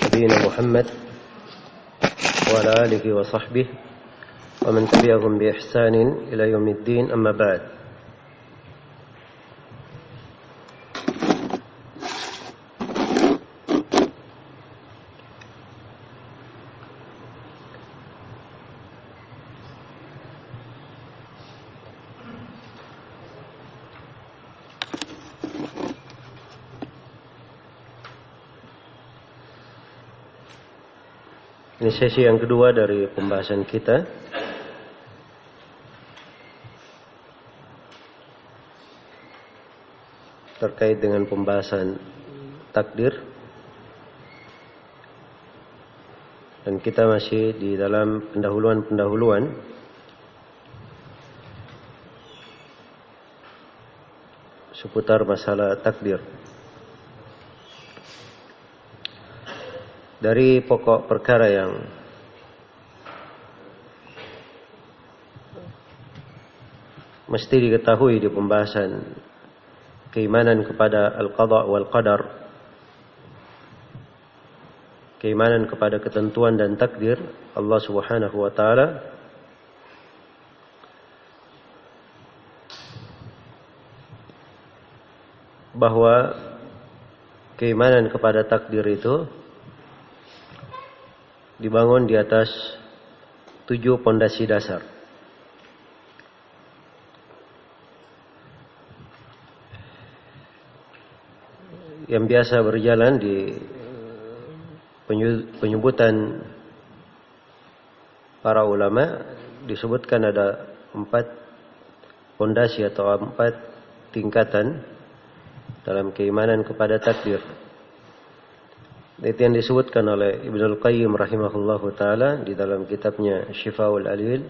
نبينا محمد وعلى آله وصحبه ومن تبعهم بإحسان إلى يوم الدين أما بعد. Ini sesi yang kedua dari pembahasan kita. Terkait dengan pembahasan takdir. Dan kita masih di dalam pendahuluan-pendahuluan seputar masalah takdir. Dari pokok perkara yang mesti diketahui di pembahasan keimanan kepada al-qada wal qadar, keimanan kepada ketentuan dan takdir Allah Subhanahu wa taala, bahwa keimanan kepada takdir itu dibangun di atas 7 pondasi dasar. Yang biasa berjalan di penyebutan para ulama, disebutkan ada 4 pondasi atau 4 tingkatan dalam keimanan kepada takdir. Itu yang disebutkan oleh Ibnul Qayyim rahimahullahu ta'ala di dalam kitabnya Syifa'ul Alil.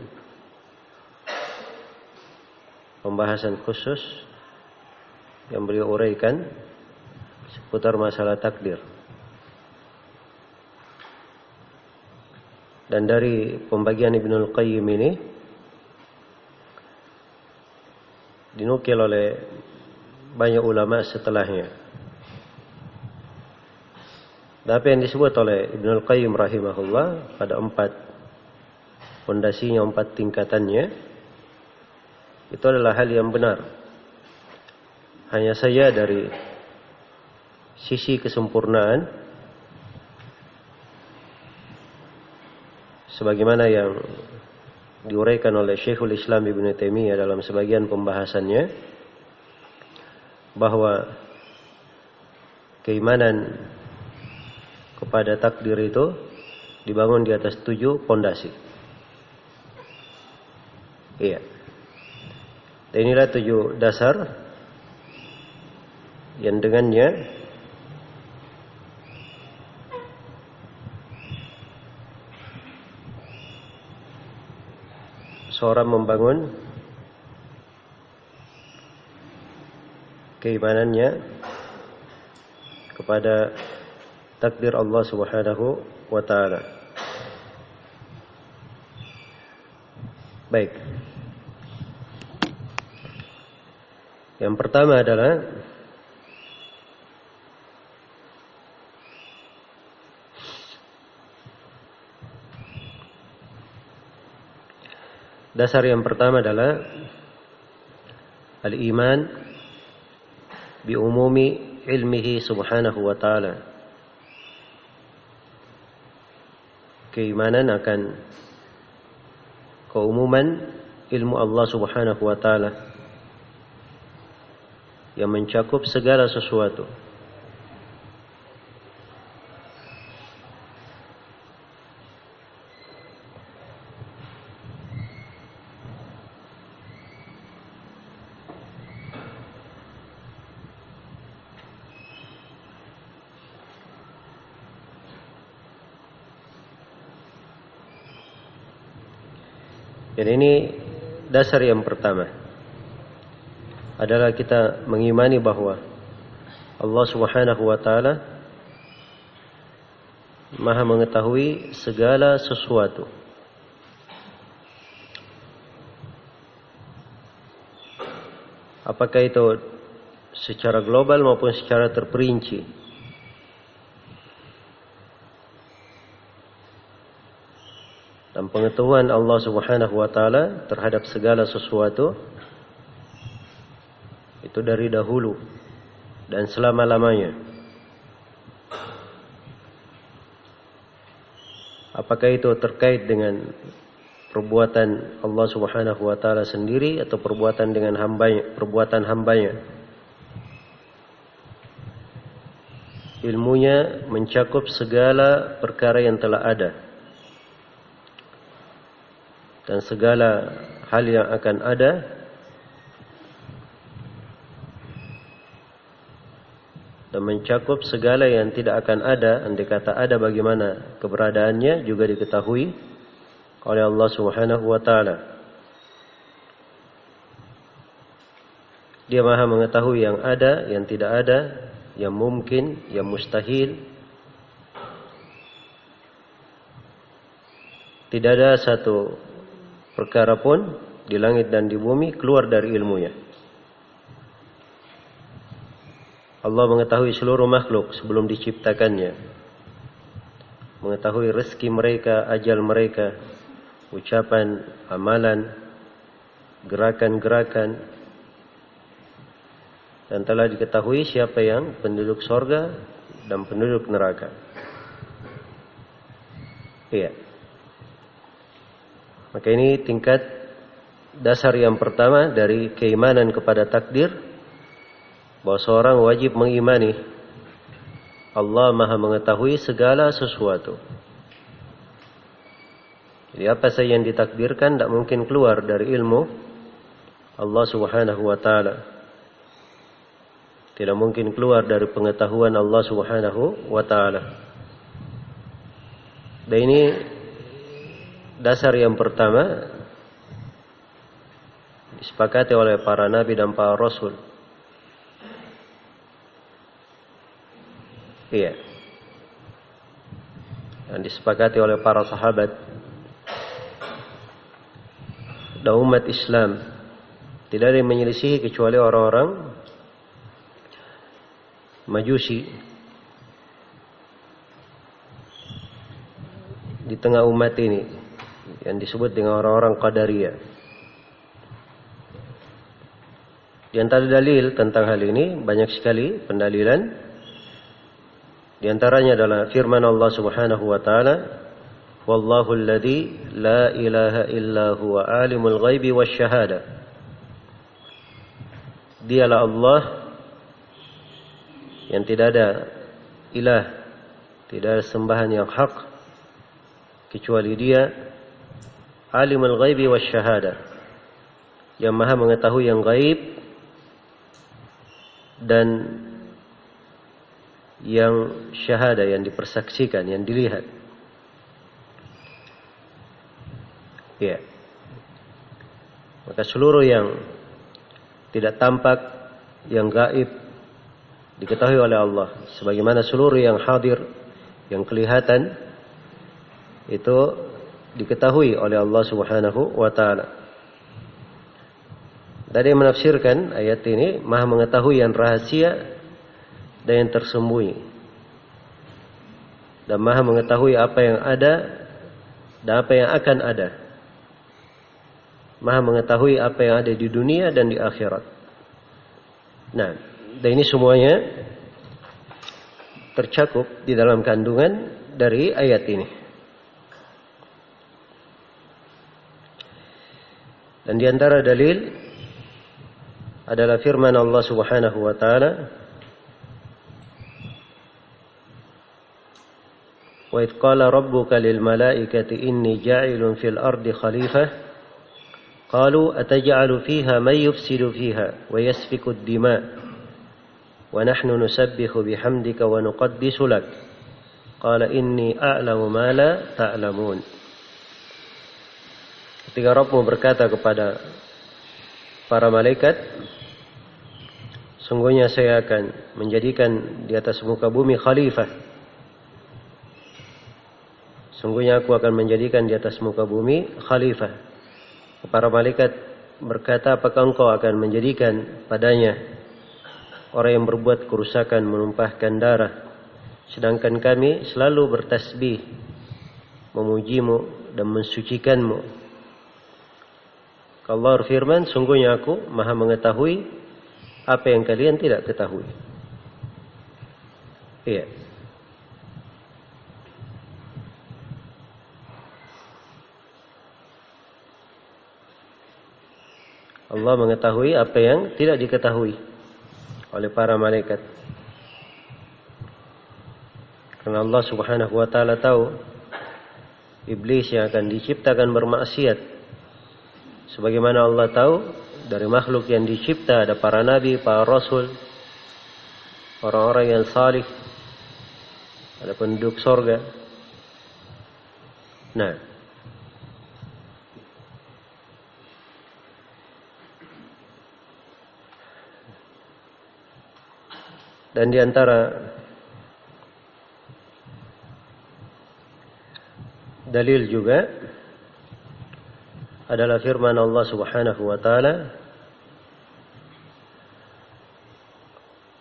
Pembahasan khusus yang beliau uraikan seputar masalah takdir. Dan dari pembagian Ibnul Qayyim ini dinukil oleh banyak ulama setelahnya. Apa yang disebut oleh Ibnul Qayyim rahimahullah pada 4 pondasinya, 4 tingkatannya, itu adalah hal yang benar. Hanya saja dari sisi kesempurnaan, sebagaimana yang diuraikan oleh Syekhul Islam Ibnu Taimiyah dalam sebagian pembahasannya, bahwa keimanan kepada takdir itu dibangun di atas 7 pondasi. Iya. Dan inilah 7 dasar yang dengannya seorang membangun keimanannya kepada takdir Allah Subhanahu wa ta'ala. Baik. Yang pertama adalah dasar yang pertama adalah al-iman bi umumi ilmihi subhanahu wa ta'ala. Keimanan akan keumuman ilmu Allah Subhanahu wa ta'ala yang mencakup segala sesuatu. Dan ini dasar yang pertama adalah kita mengimani bahwa Allah Subhanahu wa ta'ala Maha mengetahui segala sesuatu. Apakah itu secara global maupun secara terperinci. Dan pengetahuan Allah Subhanahu wa taala terhadap segala sesuatu itu dari dahulu dan selama-lamanya. Apakah itu terkait dengan perbuatan Allah Subhanahu wa taala sendiri atau perbuatan dengan hambanya? Ilmunya mencakup segala perkara yang telah ada dan segala hal yang akan ada, dan mencakup segala yang tidak akan ada. Andai kata ada, bagaimana keberadaannya juga diketahui oleh Allah Subhanahu wa taala. Dia Maha mengetahui yang ada, yang tidak ada, yang mungkin, yang mustahil. Tidak ada satu perkara pun di langit dan di bumi keluar dari ilmunya. Allah mengetahui seluruh makhluk sebelum diciptakannya. Mengetahui rezeki mereka, ajal mereka, ucapan, amalan, gerakan-gerakan. Dan telah diketahui siapa yang penduduk sorga dan penduduk neraka. Iya. Maka ini tingkat dasar yang pertama dari keimanan kepada takdir, bahwa seorang wajib mengimani Allah Maha mengetahui segala sesuatu. Jadi apa saja yang ditakdirkan tidak mungkin keluar dari ilmu Allah Subhanahu wa taala. Tidak mungkin keluar dari pengetahuan Allah Subhanahu wa taala. Dan ini dasar yang pertama disepakati oleh para nabi dan para rasul. Iya. Dan disepakati oleh para sahabat dan umat Islam. Tidak ada yang menyelisihi kecuali orang-orang Majusi di tengah umat ini, yang disebut dengan orang-orang Qadariyah. Di antara dalil tentang hal ini banyak sekali pendalilan. Di antaranya adalah firman Allah Subhanahu wa taala, "Wallahu alladzi la ilaha illa huwa alimul ghaibi wasyahada." Dialah Allah yang tidak ada ilah, tidak ada sembahan yang hak kecuali Dia, alimul ghaibi wasyahada, yang Maha mengetahui yang gaib dan yang syahada, yang dipersaksikan, yang dilihat. Ya. Maka seluruh yang tidak tampak, yang gaib, diketahui oleh Allah. Sebagaimana seluruh yang hadir, yang kelihatan, itu diketahui oleh Allah Subhanahu wa ta'ala. Tadi menafsirkan ayat ini, Maha mengetahui yang rahasia dan yang tersembunyi, dan Maha mengetahui apa yang ada dan apa yang akan ada. Maha mengetahui apa yang ada di dunia dan di akhirat. Nah, dan ini semuanya tercakup di dalam kandungan dari ayat ini. Dan di antara dalil adalah firman Allah Subhanahu wa taala, "Wa idh qala rabbuka lil malaikati inni ja'ilun fil ardi khalifah qalu ataj'alu fiha man yufsidu fiha wa yasfiku ad-dima' wa nahnu nusabbihu bihamdika wa nuqaddisu lak qala inni a'lamu ma la ta'lamun." Ketika Rabbmu berkata kepada para malaikat, sungguhnya saya akan menjadikan di atas muka bumi khalifah. Sungguhnya aku akan menjadikan di atas muka bumi khalifah. Para malaikat berkata, apakah engkau akan menjadikan padanya orang yang berbuat kerusakan, menumpahkan darah, sedangkan kami selalu bertasbih, memujimu dan mensucikanmu. Allah berfirman, sungguhnya aku maha mengetahui apa yang kalian tidak ketahui. Iya. Allah mengetahui apa yang tidak diketahui oleh para malaikat. Karena Allah Subhanahu wa taala tahu iblis yang akan diciptakan bermaksiat. Sebagaimana Allah tahu dari makhluk yang dicipta ada para nabi, para rasul, orang-orang yang salih, ada penduduk sorga. Nah, dan di antara dalil juga adalah firman Allah Subhanahu wa taala,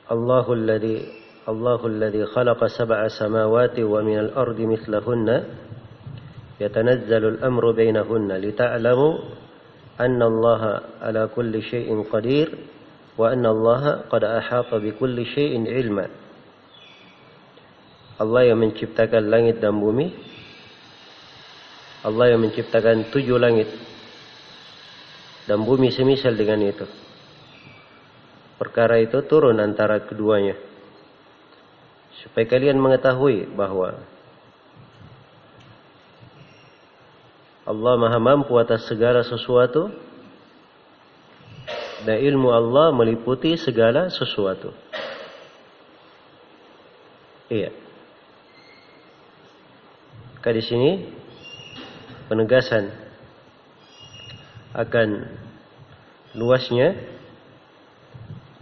Allahu alladhi khalaqa sab'a samawati wa minal ardi mithlahunna yatanazzalu al-amru bainahunna lita'lamu anna Allaha ala kulli syai'in qadir wa anna Allaha qad ahata bi kulli syai'in ilma. Allah yang menciptakan langit dan bumi, Allah yang menciptakan 7 langit dan bumi semisal dengan itu. Perkara itu turun antara keduanya supaya kalian mengetahui bahwa Allah maha mampu atas segala sesuatu dan ilmu Allah meliputi segala sesuatu. Iya. Maka di sini penegasan akan luasnya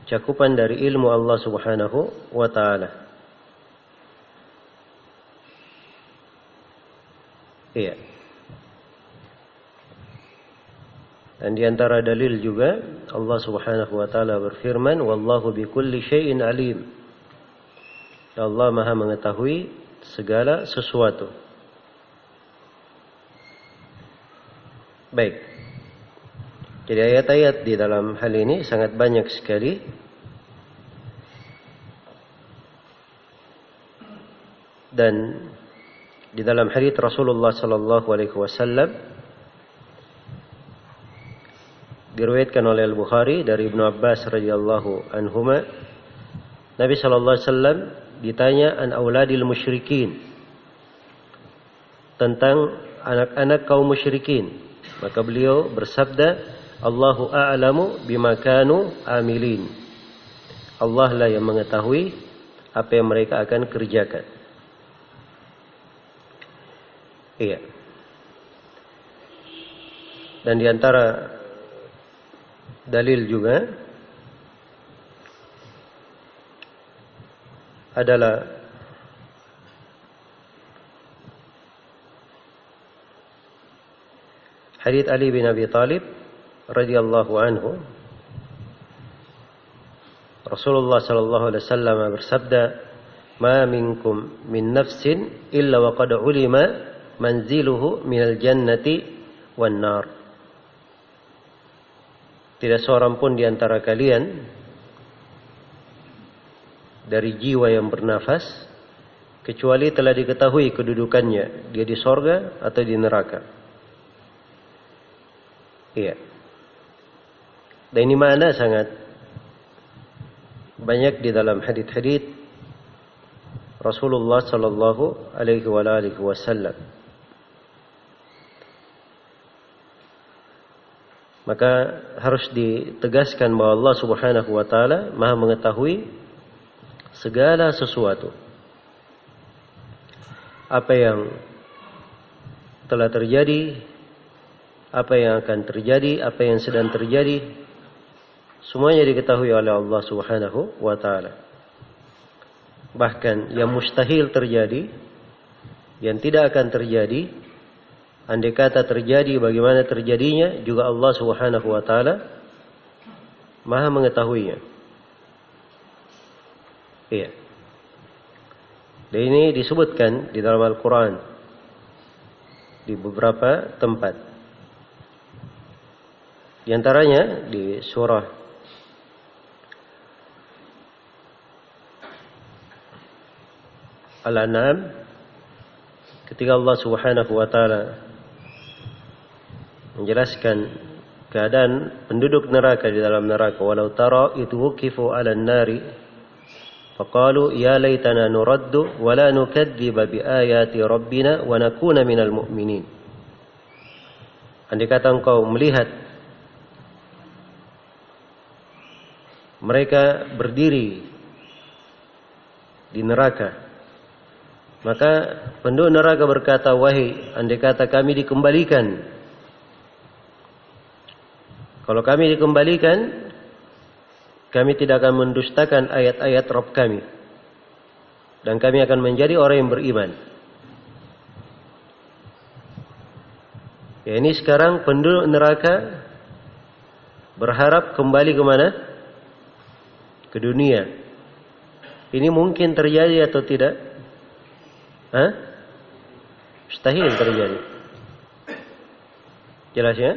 cakupan dari ilmu Allah Subhanahu wa taala. Iya. Dan di antara dalil juga Allah Subhanahu wa taala berfirman, wallahu bikulli syai'in alim. Allah maha mengetahui segala sesuatu. Baik. Jadi ayat-ayat di dalam hal ini sangat banyak sekali. Dan di dalam hadits Rasulullah sallallahu alaihi wasallam diriwayatkan oleh Al-Bukhari dari Ibnu Abbas radhiyallahu anhuma, Nabi sallallahu alaihi wasallam ditanya an auladil musyrikin, tentang anak-anak kaum musyrikin, maka beliau bersabda, Allahu a'lamu bima kanu amilin. Allah lah yang mengetahui apa yang mereka akan kerjakan. Iya. Dan di antara dalil juga adalah hadits Ali bin Abi Thalib radhiyallahu anhu. Rasulullah sallallahu alaihi wasallam bersabda, "Ma minkum min nafsin illa wa qad ulima manziluhu minal jannati wan nar." Tidak seorang pun di antara kalian dari jiwa yang bernafas kecuali telah diketahui kedudukannya, dia di sorga atau di neraka. Iya. Dan ini makna sangat banyak di dalam hadits-hadits Rasulullah sallallahu alaihi wasallam. Maka harus ditegaskan bahwa Allah Subhanahu wa taala Maha mengetahui segala sesuatu. Apa yang telah terjadi, apa yang akan terjadi, apa yang sedang terjadi, semuanya diketahui oleh Allah Subhanahu wa taala. Bahkan yang mustahil terjadi, yang tidak akan terjadi, andai kata terjadi bagaimana terjadinya, juga Allah Subhanahu wa taala Maha mengetahuinya. Iya. Dan ini disebutkan di dalam Al-Quran di beberapa tempat. Di antaranya di surah Al-An'am ketika Allah Subhanahu wa taala menjelaskan keadaan penduduk neraka di dalam neraka, walau tara idh wuqifu 'alan nari faqalu ya laitana nuraddu wa la nukadziba bi ayati rabbina wa nakuna minal mu'minin. Andai kata engkau melihat mereka berdiri di neraka, maka penduduk neraka berkata, wahai, andai kata kami dikembalikan. Kalau kami dikembalikan, kami tidak akan mendustakan ayat-ayat Rabb kami. Dan kami akan menjadi orang yang beriman. Ya, ini sekarang penduduk neraka berharap kembali ke mana? Ke dunia. Ini mungkin terjadi atau tidak? Mustahil terjadi. Jelas ya?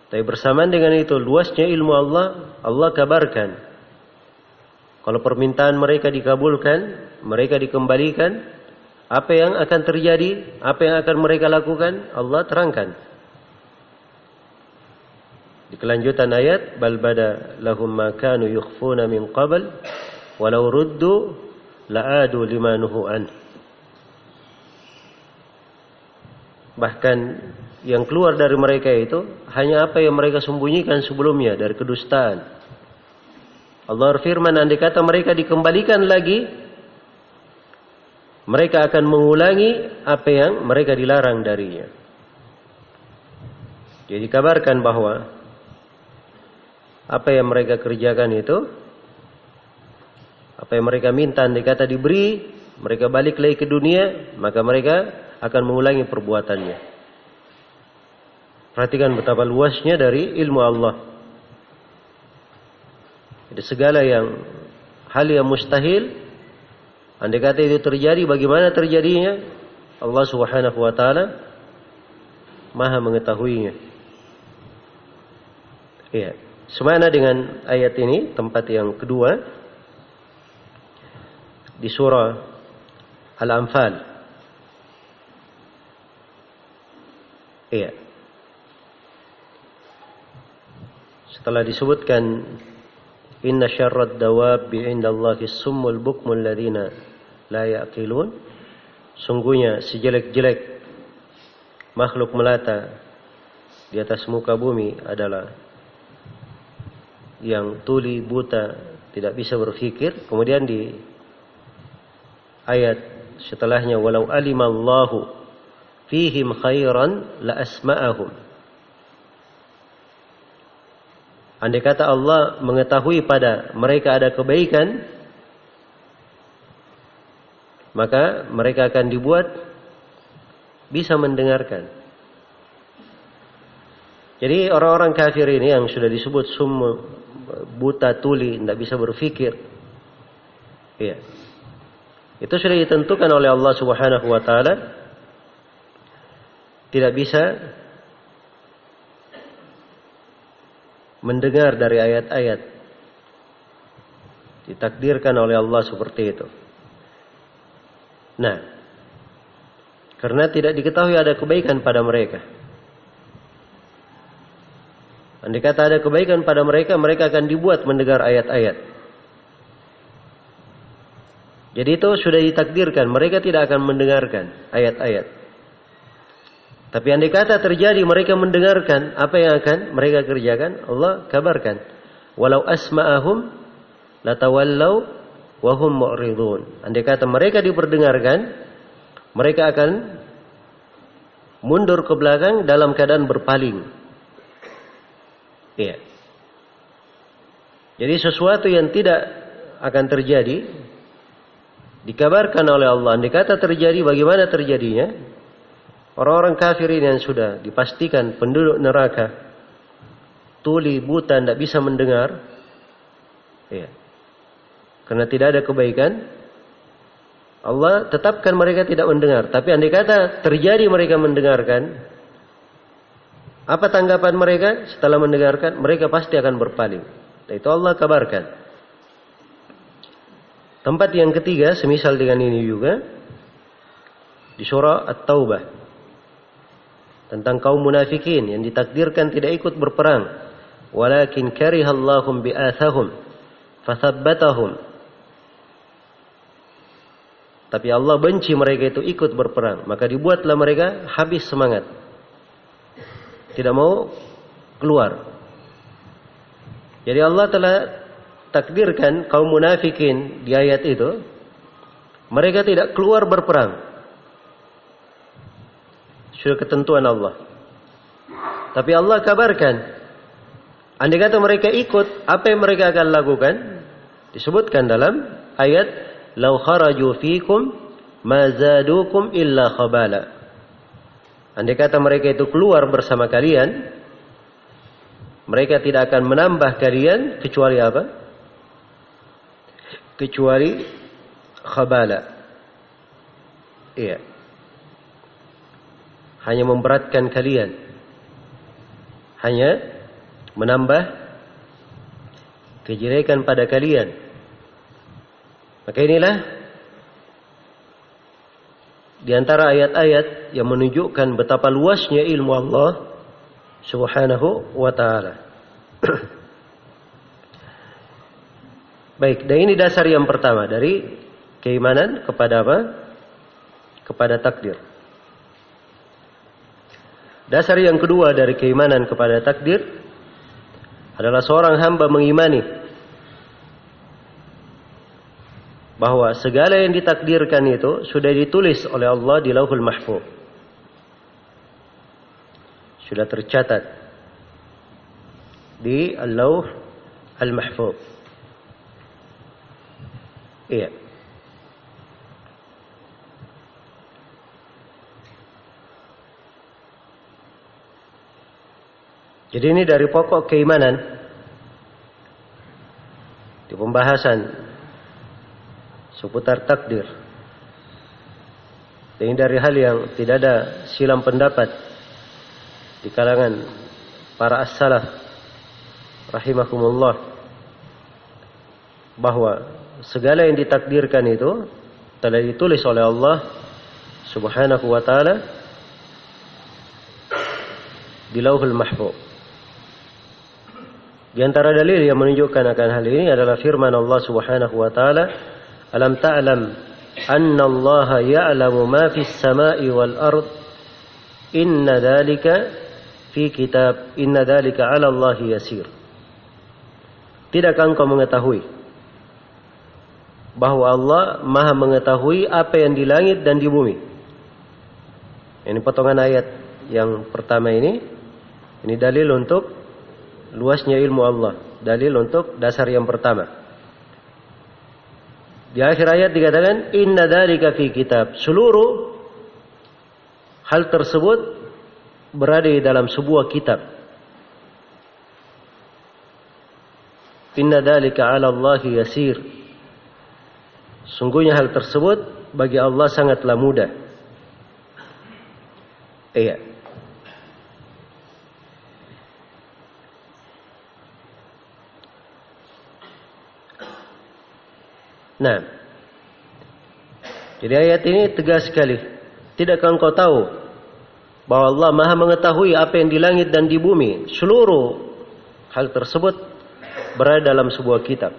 Tapi bersamaan dengan itu, luasnya ilmu Allah kabarkan. Kalau permintaan mereka dikabulkan, mereka dikembalikan, apa yang akan terjadi, apa yang akan mereka lakukan, Allah terangkan. Di kelanjutan ayat, bal bada lahum ma kanu yukhfuna min qabl walau ruddu la'adu lima nuhu an. Bahkan yang keluar dari mereka itu hanya apa yang mereka sembunyikan sebelumnya dari kedustaan. Allah berfirman, andai kata mereka dikembalikan lagi, mereka akan mengulangi apa yang mereka dilarang darinya. Jadi kabarkan bahwa apa yang mereka kerjakan itu, apa yang mereka minta andai kata diberi, mereka balik lagi ke dunia, maka mereka akan mengulangi perbuatannya. Perhatikan betapa luasnya dari ilmu Allah. Jadi segala hal yang mustahil, andai kata itu terjadi, bagaimana terjadinya, Allah Subhanahu wa taala Maha mengetahuinya. Iya. Semana dengan ayat ini, tempat yang kedua di surah Al-Anfal. Iya. Setelah disebutkan inna syarrad dawabi indallahi summul bukmul ladzina la yaqilun, sungguhnya sejelek-jelek makhluk melata di atas muka bumi adalah yang tuli, buta, tidak bisa berfikir. Kemudian di ayat setelahnya, walau alimallahu fihim khairan la asma'ahum. Andai kata Allah mengetahui pada mereka ada kebaikan, maka mereka akan dibuat bisa mendengarkan. Jadi orang-orang kafir ini yang sudah disebut summu, buta, tuli, tidak bisa berfikir, ya, itu sudah ditentukan oleh Allah Subhanahu wa taala tidak bisa mendengar dari ayat-ayat. Ditakdirkan oleh Allah seperti itu. Nah, karena tidak diketahui ada kebaikan pada mereka. Andai kata ada kebaikan pada mereka, mereka akan dibuat mendengar ayat-ayat. Jadi itu sudah ditakdirkan, mereka tidak akan mendengarkan ayat-ayat. Tapi andai kata terjadi mereka mendengarkan, apa yang akan mereka kerjakan? Allah kabarkan, walau asma'ahum latawallau wa hum mu'ridun. Andai kata mereka diperdengarkan, mereka akan mundur ke belakang dalam keadaan berpaling. Iya. Jadi sesuatu yang tidak akan terjadi dikabarkan oleh Allah. Andai kata terjadi, bagaimana terjadinya? Orang-orang kafirin yang sudah dipastikan penduduk neraka, tuli, buta, tidak bisa mendengar, ya, karena tidak ada kebaikan, Allah tetapkan mereka tidak mendengar. Tapi andai kata terjadi mereka mendengarkan, apa tanggapan mereka setelah mendengarkan? Mereka pasti akan berpaling. Itu Allah kabarkan. Tempat yang ketiga semisal dengan ini juga di surah At-Taubah tentang kaum munafikin yang ditakdirkan tidak ikut berperang. Walakin karihallahum bi'athahum fathabbatahum. Tapi Allah benci mereka itu ikut berperang, maka dibuatlah mereka habis semangat, tidak mau keluar. Jadi Allah telah takdirkan kaum munafikin di ayat itu, mereka tidak keluar berperang. Sudah ketentuan Allah. Tapi Allah kabarkan, andai kata mereka ikut, apa yang mereka akan lakukan? Disebutkan dalam ayat, "Lau kharaju fikum ma zadukum illa khabala." Andai kata mereka itu keluar bersama kalian, mereka tidak akan menambah kalian kecuali apa? Kecuali khabala. Iya. Hanya memberatkan kalian. Hanya menambah kejelekan pada kalian. Maka inilah di antara ayat-ayat yang menunjukkan betapa luasnya ilmu Allah Subhanahu wa ta'ala. Baik, dan ini dasar yang pertama dari keimanan kepada apa? Kepada takdir. Dasar yang kedua dari keimanan kepada takdir adalah seorang hamba mengimani bahwa segala yang ditakdirkan itu sudah ditulis oleh Allah di Lauhul Mahfuz. Sudah tercatat di Al-Lauh Al-Mahfuz. Iya. Jadi ini dari pokok keimanan di pembahasan seputar takdir. Dan ini dari hal yang tidak ada silang pendapat di kalangan para as-salaf rahimahumullah bahwa segala yang ditakdirkan itu telah ditulis oleh Allah Subhanahu wa ta'ala di Lauhul Mahfuz. Di antara dalil yang menunjukkan akan hal ini adalah firman Allah Subhanahu wa ta'ala, "Alam ta'lam anna Allah ya'lamu ma fis sama'i wal ard, inna dzalika fi kitab, inna dzalika 'ala Allah yasir." Tidakkah engkau mengetahui bahwa Allah Maha mengetahui apa yang di langit dan di bumi? Ini potongan ayat yang pertama ini dalil untuk luasnya ilmu Allah, dalil untuk dasar yang pertama. Di akhir ayat dikatakan inna dzalika fi kitab. Seluruh hal tersebut berada di dalam sebuah kitab. Inna dzalika 'ala Allahi yasir. Sungguhnya hal tersebut bagi Allah sangatlah mudah. Iya. Nah, jadi ayat ini tegas sekali. Tidakkah engkau tahu bahwa Allah Maha mengetahui apa yang di langit dan di bumi? Seluruh hal tersebut berada dalam sebuah kitab.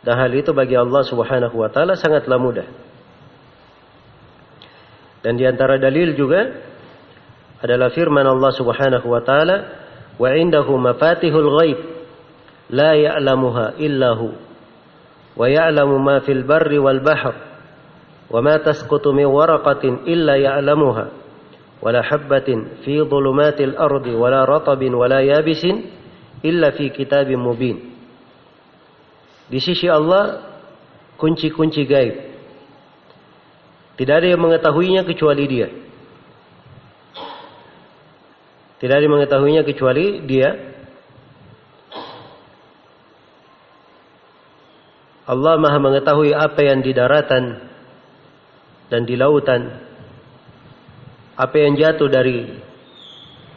Dan hal itu bagi Allah Subhanahu wa ta'ala sangatlah mudah. Dan di antara dalil juga adalah firman Allah Subhanahu wa ta'ala, "Wa 'indahu mafatihul ghaib la ya'lamuha illa hu. Wa ya'lamu ma fil barri wal bahr wa ma tasqutu min waraqatin illa ya'lamuha wa la habbatin fi dhulumatil ardi wa la ratabin wa la yabisin illa fi kitabim mubin." Di sisi Allah kunci-kunci gaib, tidak ada yang mengetahuinya kecuali Dia. Tidak ada yang mengetahuinya kecuali Dia. Allah Maha mengetahui apa yang di daratan dan di lautan, apa yang jatuh dari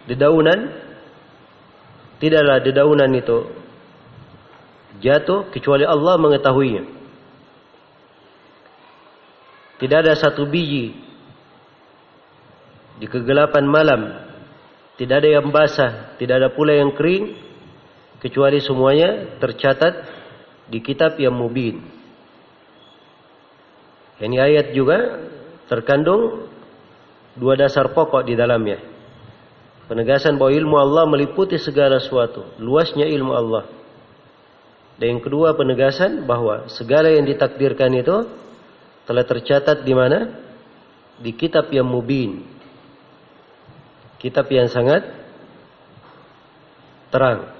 dedaunan. Tidaklah dedaunan itu jatuh kecuali Allah mengetahuinya. Tidak ada satu biji di kegelapan malam, tidak ada yang basah, tidak ada pula yang kering, kecuali semuanya tercatat di kitab yang mubin. Ini ayat juga terkandung dua dasar pokok di dalamnya. Penegasan bahwa ilmu Allah meliputi segala sesuatu, luasnya ilmu Allah. Dan yang kedua, penegasan bahwa segala yang ditakdirkan itu telah tercatat di mana? Di kitab yang mubin. Kitab yang sangat terang.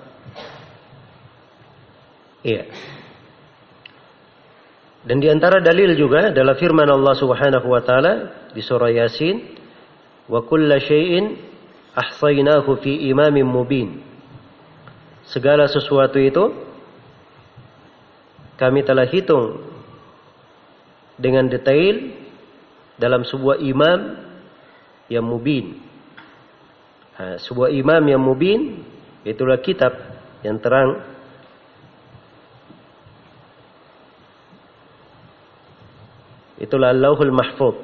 Iya. Dan di antara dalil juga adalah firman Allah Subhanahu wa taala di surah Yasin, "Wa kulla syai'in ahsaynahu fi imamin mubin." Segala sesuatu itu kami telah hitung dengan detail dalam sebuah imam yang mubin. Sebuah imam yang mubin, itulah kitab yang terang. Itulah Lauhul Mahfuz.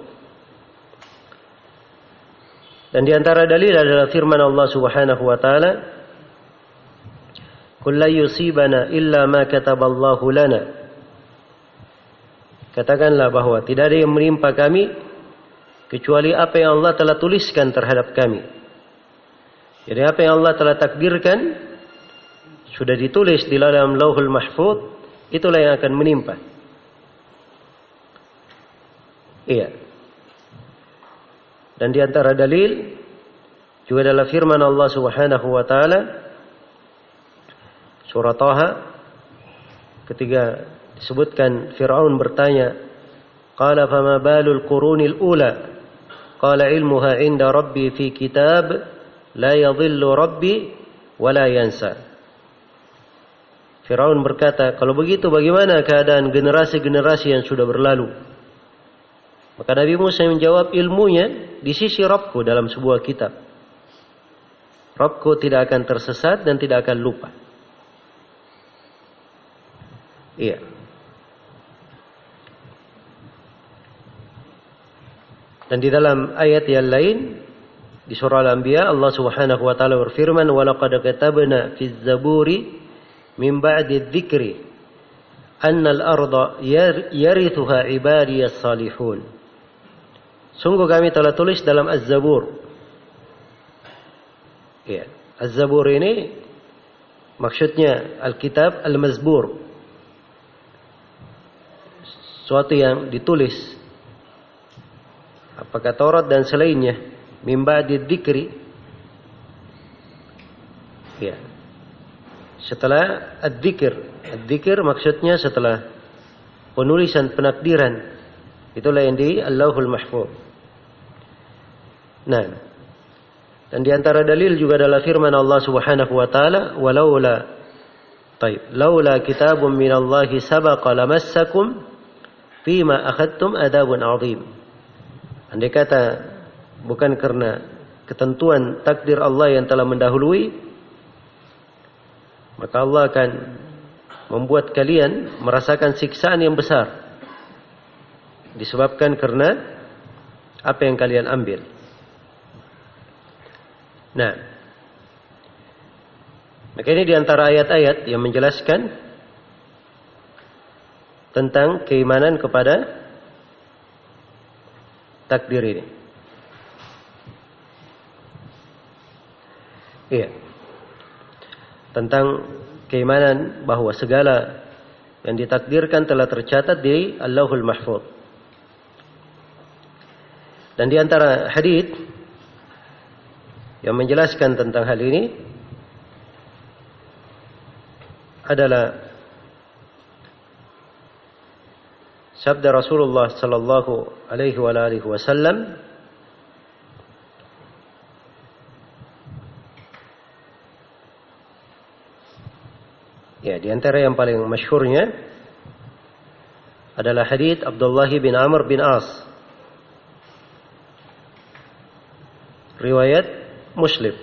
Dan di antara dalil adalah firman Allah Subhanahu wa taala, "Qul la yusibana illa ma kataballahu lana." Katakanlah bahwa tidak ada yang menimpa kami kecuali apa yang Allah telah tuliskan terhadap kami. Jadi apa yang Allah telah takdirkan sudah ditulis di dalam Lauhul Mahfuz, itulah yang akan menimpa. Iya. Dan di antara dalil juga adalah firman Allah Subhanahu wa taala surah Thaha ketika disebutkan Firaun bertanya, "Qala fama balul qurunil ula?" Qala ilmuha 'inda rabbi fi kitab la yadhillu rabbi wa la yansa. Firaun berkata, kalau begitu bagaimana keadaan generasi-generasi yang sudah berlalu? Maka Nabi Musa menjawab, ilmunya di sisi Rabbku dalam sebuah kitab. Rabbku tidak akan tersesat dan tidak akan lupa. Iya. Dan di dalam ayat yang lain di surah Al-Anbiya Allah Subhanahu wa taala berfirman, "Wa laqad katabna fiz zaburi min ba'di dzikri anna al-arda yarithuha ibadiyas salihun." Sungguh kami telah tulis dalam Az-Zabur. Ya, Az-Zabur ini maksudnya Alkitab Al-Mazbur. Suatu yang ditulis. Apakah Taurat dan selainnya? Min ba'di dzikri. Ya. Setelah ad-dzikr. Ad-dzikr maksudnya setelah penulisan penakdiran. Itulah yang di Allahul Mahfuz. Nah, dan di antara dalil juga adalah firman Allah Subhanahu wa taala, laula kitabun minallahi sabaqa lamassakum fima akhadtum adabun 'adzim. Andai kata bukan karena ketentuan takdir Allah yang telah mendahului, maka Allah akan membuat kalian merasakan siksaan yang besar disebabkan karena apa yang kalian ambil. Nah, maka ini di antara ayat-ayat yang menjelaskan tentang keimanan kepada takdir ini. Iya. Tentang keimanan bahwa segala yang ditakdirkan telah tercatat di Allahul Mahfuz. Dan di antara hadits yang menjelaskan tentang hal ini adalah sabda Rasulullah sallallahu alaihi wasallam, ya, di antara yang paling masyhurnya adalah hadits Abdullah bin Amr bin As, riwayat Muslim.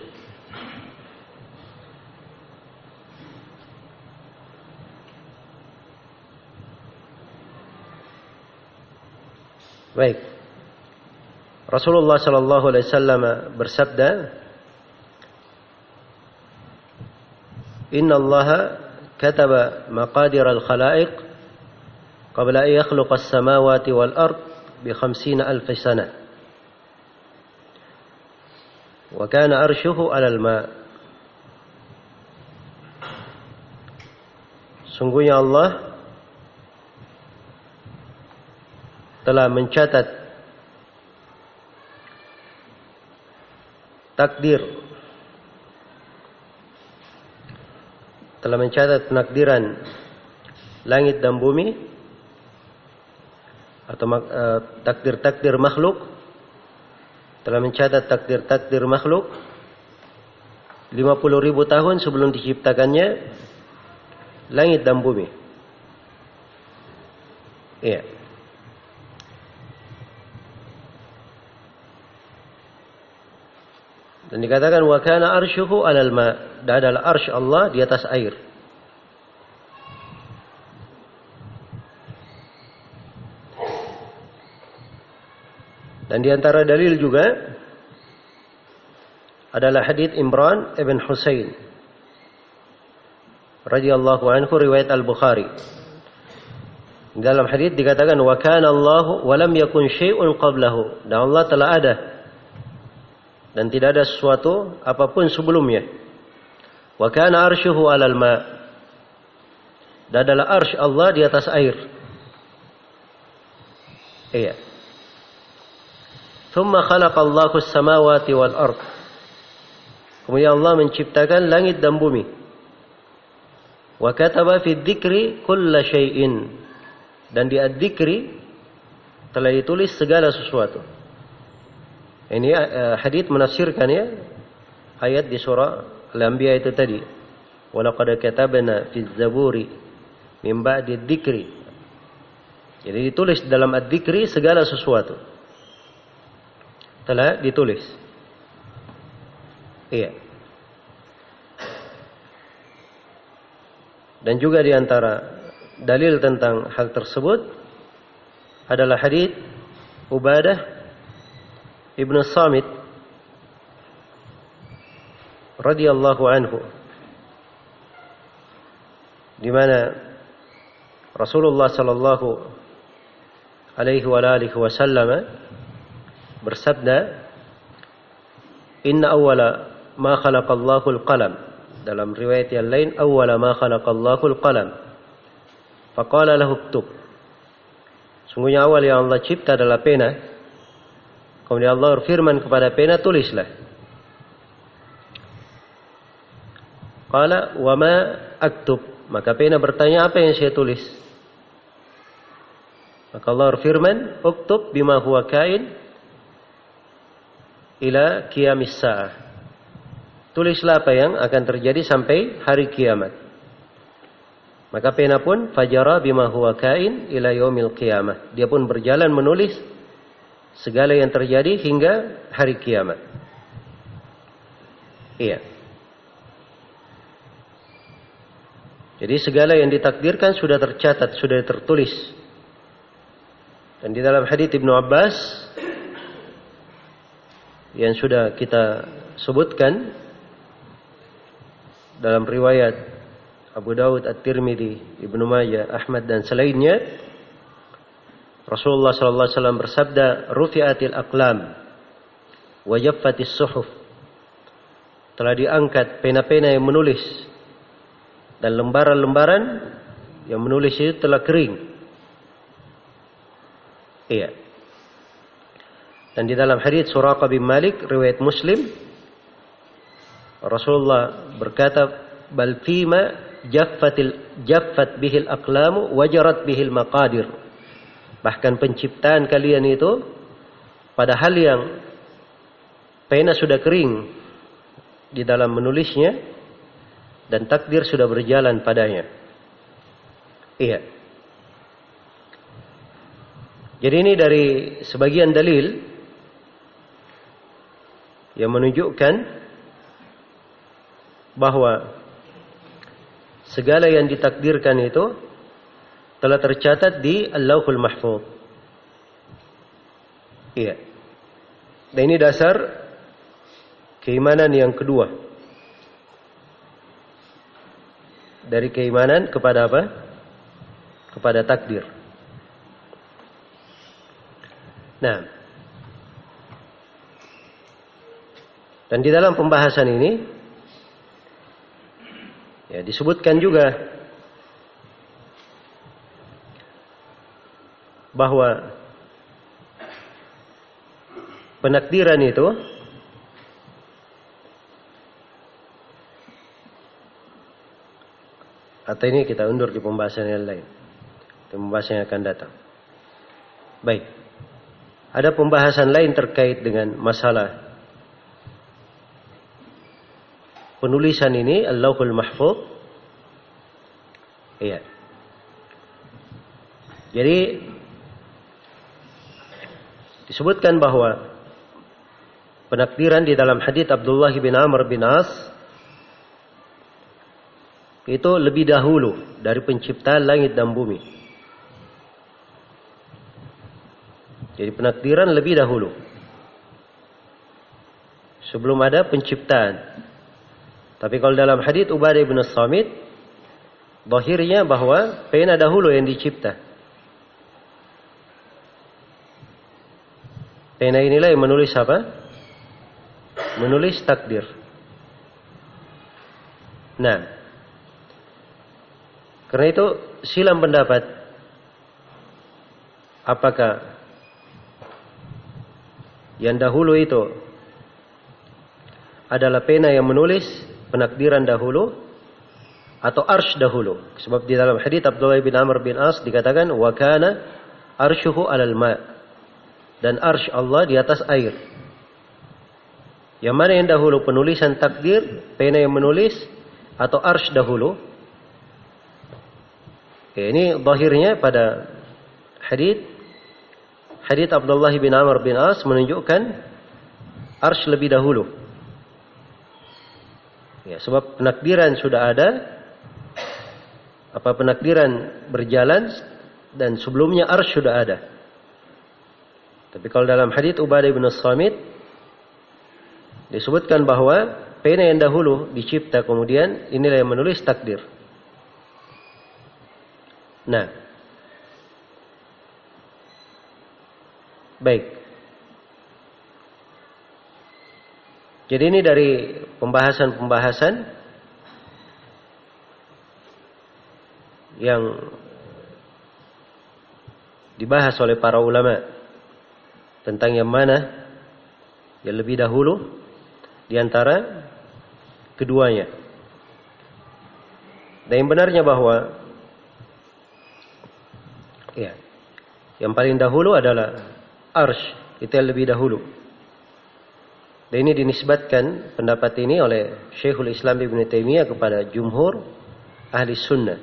Baik. Rasulullah sallallahu alaihi wasallam bersabda, "Inna Allah kataba maqadir al-khalaiq qabla an yakhluqa as-samawati wal ard bi 50,000 sanah. Wa kana arshuhu 'alal ma." Sungguhnya Allah telah mencatat penakdiran langit dan bumi atau takdir-takdir makhluk, telah mencatat takdir-takdir makhluk 50.000 tahun sebelum diciptakannya langit dan bumi. Iya. Dan dikatakan wa kana arshuhu 'alal ma, dan adalah arsy Allah di atas air. Dan di antara dalil juga adalah hadits Imran ibn Husain radhiyallahu anhu, riwayat Al-Bukhari. Dalam hadits dikatakan wa kana Allahu wa lam yakun syai'un qablahu, dan Allah telah ada dan tidak ada sesuatu apapun sebelumnya. Wa kana arshuhu 'alal ma, dan adalah arsy Allah di atas air. Iya. Thumma khalaqa Allahu as-samawati wal ard. Kemudian Allah menciptakan langit dan bumi. Wa kataba fi dzikri kulla syai'in, dan di ad-dzikri telah ditulis segala sesuatu. Ini hadits menafsirkan ya ayat di surah Al-Anbiya itu tadi. Wa laqad katabna fi zaburi min ba'di dzikri. Jadi ditulis dalam ad-dzikri segala sesuatu. Telah ditulis. Iya. Dan juga di antara dalil tentang hal tersebut adalah hadits Ubadah Ibnu Samit radhiyallahu anhu, di mana Rasulullah sallallahu alaihi wa alihi wasallam bersabda, "Inna awwala ma khalaqallahu al-qalam." Dalam riwayat yang lain, "Awwala ma khalaqallahu al-qalam. Faqala lahu uktub." Sungguhnya awal yang Allah cipta adalah pena. Kemudian Allah berfirman kepada pena, tulislah. Qala wa ma aktub, maka pena bertanya, apa yang saya tulis? Maka Allah berfirman, uktub bima huwa kain ila qiyamis sa'ah. Tulislah apa yang akan terjadi sampai hari kiamat. Maka pena pun fajara bima huwa kain ila yaumil qiyamah. Dia pun berjalan menulis segala yang terjadi hingga hari kiamat. Iya. Jadi segala yang ditakdirkan sudah tercatat, sudah tertulis. Dan di dalam hadits Ibnu Abbas yang sudah kita sebutkan dalam riwayat Abu Dawud, At-Tirmidzi, Ibnu Majah, Ahmad dan selainnya, Rasulullah sallallahu alaihi wasallam bersabda, "Rufi'atil aqlam wa jaffatis suhuf." Telah diangkat pena-pena yang menulis dan lembaran-lembaran yang menulis itu telah kering. Iya. Dan di dalam hadits Suraqah bin Malik riwayat Muslim, Rasulullah berkata, "Bal fima jaffat bihil aqlamu wajarat bihil maqadir." Bahkan penciptaan kalian itu pada hal yang pena sudah kering di dalam menulisnya dan takdir sudah berjalan padanya. Iya. Jadi ini dari sebagian dalil yang menunjukkan bahwa segala yang ditakdirkan itu telah tercatat di Al-Lauhul Mahfuz. Iya. Dan ini dasar keimanan yang kedua. Dari keimanan kepada apa? Kepada takdir. Nah. Dan di dalam pembahasan ini ya disebutkan juga bahwa penakdiran itu atau ini kita undur di pembahasan yang lain. Di pembahasan yang akan datang. Baik. Ada pembahasan lain terkait dengan masalah penulisan ini Al-Lauhul Mahfuz. Iya. Jadi disebutkan bahwa penakdiran di dalam hadits Abdullah bin Amr bin As itu lebih dahulu dari penciptaan langit dan bumi. Jadi penakdiran lebih dahulu. Sebelum ada penciptaan. Tapi kalau dalam hadits Ubadah bin Samit, zahirnya bahwa pena dahulu yang dicipta. Pena inilah yang menulis apa? Menulis takdir. Nah, karena itu silang pendapat apakah yang dahulu itu adalah pena yang menulis penakdiran dahulu atau arsy dahulu. Sebab di dalam hadits Abdullah bin Amr bin As dikatakan wa kana arsyuhu 'alal ma'. Dan arsy Allah di atas air. Yang mana yang dahulu penulisan takdir, pena yang menulis atau arsy dahulu? Ini zahirnya pada hadits Abdullah bin Amr bin As menunjukkan arsy lebih dahulu. Ya, sebab penakdiran sudah ada, penakdiran berjalan dan sebelumnya arsy sudah ada. Tapi kalau dalam hadits Ubadah bin Samit disebutkan bahwa pena yang dahulu dicipta kemudian inilah yang menulis takdir. Nah, baik. Jadi ini dari pembahasan-pembahasan yang dibahas oleh para ulama tentang yang mana yang lebih dahulu di antara keduanya. Dan yang benarnya bahwa ya, yang paling dahulu adalah arsy, itu yang lebih dahulu. Dan ini dinisbatkan pendapat ini oleh Syekhul Islam Ibn Taimiyah kepada jumhur ahli sunnah.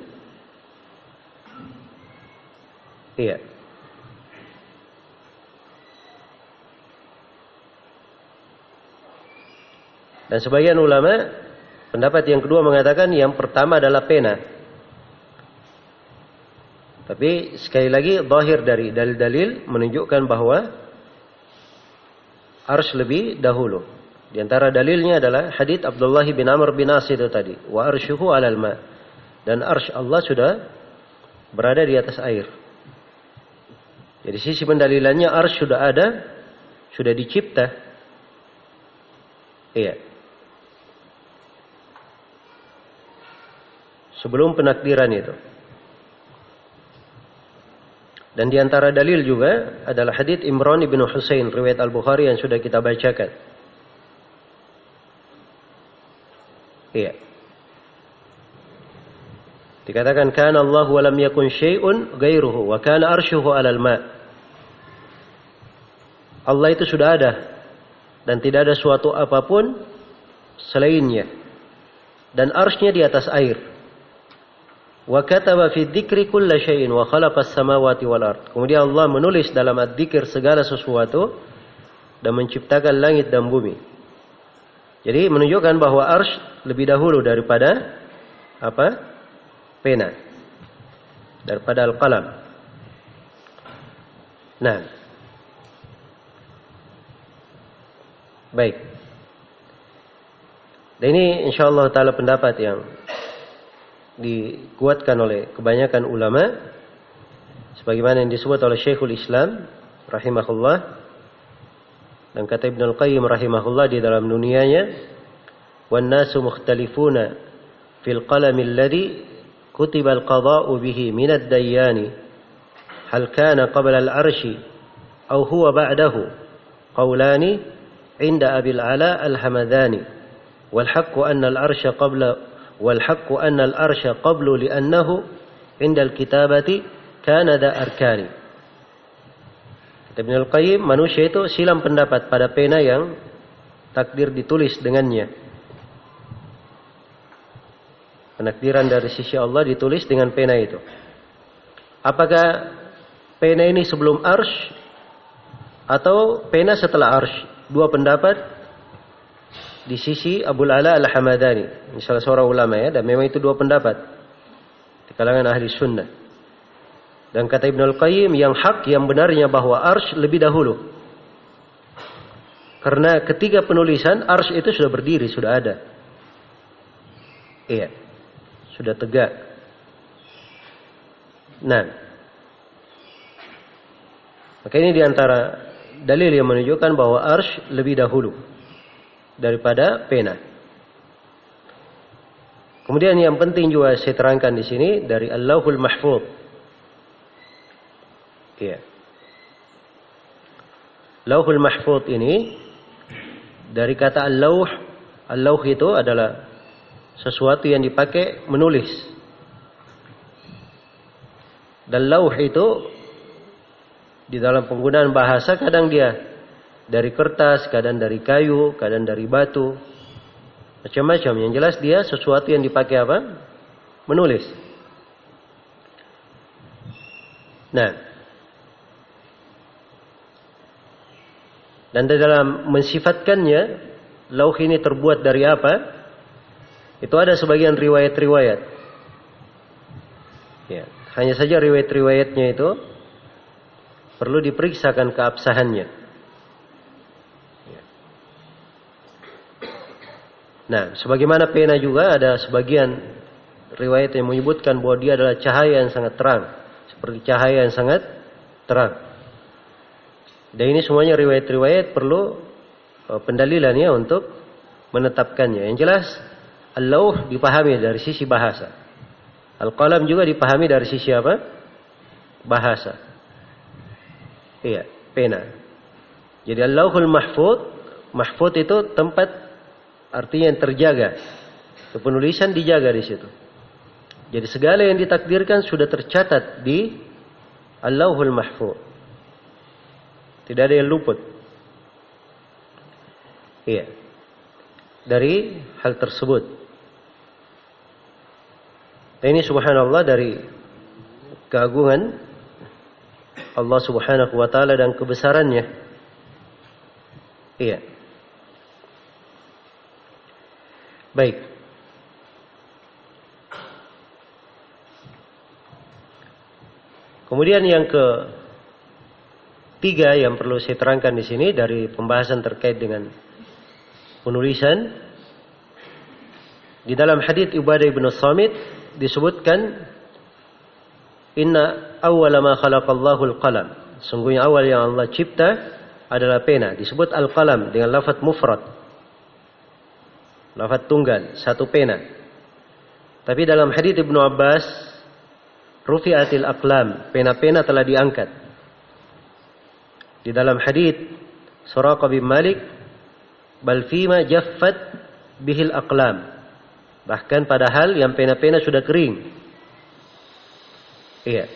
Iya. Dan sebagian ulama pendapat yang kedua mengatakan yang pertama adalah pena. Tapi sekali lagi zahir dari dalil-dalil menunjukkan bahwa arsy lebih dahulu. Di antara dalilnya adalah hadits Abdullah bin Amr bin As itu tadi, wa arsyuhu 'alal ma'. Dan arsy Allah sudah berada di atas air. Jadi sisi pendalilannya arsy sudah ada, sudah dicipta. Iya. Sebelum penakdiran itu. Dan di antara dalil juga adalah hadits Imran bin Husain riwayat Al-Bukhari yang sudah kita bacakan. Iya. Dikatakan kana Allah wa lam yakun syai'un ghairuhu wa kana arsyuhu 'alal ma'. Allah itu sudah ada dan tidak ada suatu apapun selainnya. Dan arsy-nya di atas air. Wa kataba fi dzikri kulla syai'in wa khalaqas samawati wal ard. Kemudian Allah menulis dalam adzikir segala sesuatu dan menciptakan langit dan bumi. Jadi menunjukkan bahwa arsy lebih dahulu daripada apa? Pena. Daripada al-qalam. Nah. Baik. Dan ini insyaallah taala pendapat yang dikuatkan oleh kebanyakan ulama sebagaimana yang disebut oleh Syekhul Islam rahimahullah dan kata Ibnu Al-Qayyim rahimahullah di dalam dunianya, wan nasu mukhtalifuna fil qalam alladhi kutiba al-qada'u bihi min ad-dayyani hal kana qabla al-'arsy aw huwa ba'dahu qawlani 'inda Abil 'Ala al-Hamadani wal haqqu anna al-'arsya qabla والحق أن الأرش قبل لأنه عند الكتابة كان ذا أركان. Ibnu Al-Qayyim, manusia itu silam pendapat pada pena yang takdir ditulis dengannya. Penakdiran dari sisi Allah ditulis dengan pena itu. Apakah pena ini sebelum arsy atau pena setelah arsy? Dua pendapat di sisi Abul 'Ala al-Hamadani, salah seorang ulama ya, dan memang itu dua pendapat di kalangan ahli sunnah. Dan kata Ibnu Al-Qayyim, yang hak, yang benarnya bahwa arsy lebih dahulu. Karena ketika penulisan arsy itu sudah berdiri, sudah ada. Iya. Sudah tegak. Nah. Maka ini diantara dalil yang menunjukkan bahwa arsy lebih dahulu daripada pena. Kemudian yang penting juga saya terangkan di sini dari Al-Lauhul Mahfuz. Iya. Lauhul Mahfuz ini dari kata Al-Lauh. Al-Lauh itu adalah sesuatu yang dipakai menulis. Dan lauh itu di dalam penggunaan bahasa kadang dia dari kertas, kadang dari kayu, kadang dari batu. Macam-macam. Yang jelas dia sesuatu yang dipakai apa? Menulis. Nah. Dan dalam mensifatkannya, lauh ini terbuat dari apa? Itu ada sebagian riwayat-riwayat. Ya. Hanya saja riwayat-riwayatnya itu perlu diperiksakan keabsahannya. Nah, sebagaimana pena juga ada sebagian riwayat yang menyebutkan bahwa dia adalah cahaya yang sangat terang. Seperti cahaya yang sangat terang. Dan ini semuanya riwayat-riwayat perlu pendalilannya untuk menetapkannya. Yang jelas, Al-Lauh dipahami dari sisi bahasa. Al-Qalam juga dipahami dari sisi apa? Bahasa. Iya, pena. Jadi Al-Lauhul Mahfuz. Mahfuz itu tempat artinya yang terjaga. Penulisan dijaga di situ. Jadi segala yang ditakdirkan sudah tercatat di Al-Lauhul Mahfuz. Tidak ada yang luput. Iya. Dari hal tersebut. Dan ini subhanallah dari keagungan Allah Subhanahu wa taala dan kebesarannya. Iya. Baik. Kemudian yang ketiga yang perlu saya terangkan di sini dari pembahasan terkait dengan penulisan, di dalam hadits Ubadah bin Samit disebutkan inna awwala ma khalaqallahu al-qalam. Sungguhnya awal yang Allah cipta adalah pena. Disebut al-qalam dengan lafaz mufrad. Lafaz tunggal, satu pena. Tapi dalam hadits Ibnu Abbas, rufi'atil aqlam, pena-pena telah diangkat. Di dalam hadits Suraqah bin Malik, bal fima jaffat bihil aqlam. Bahkan padahal yang pena-pena sudah kering. Iya.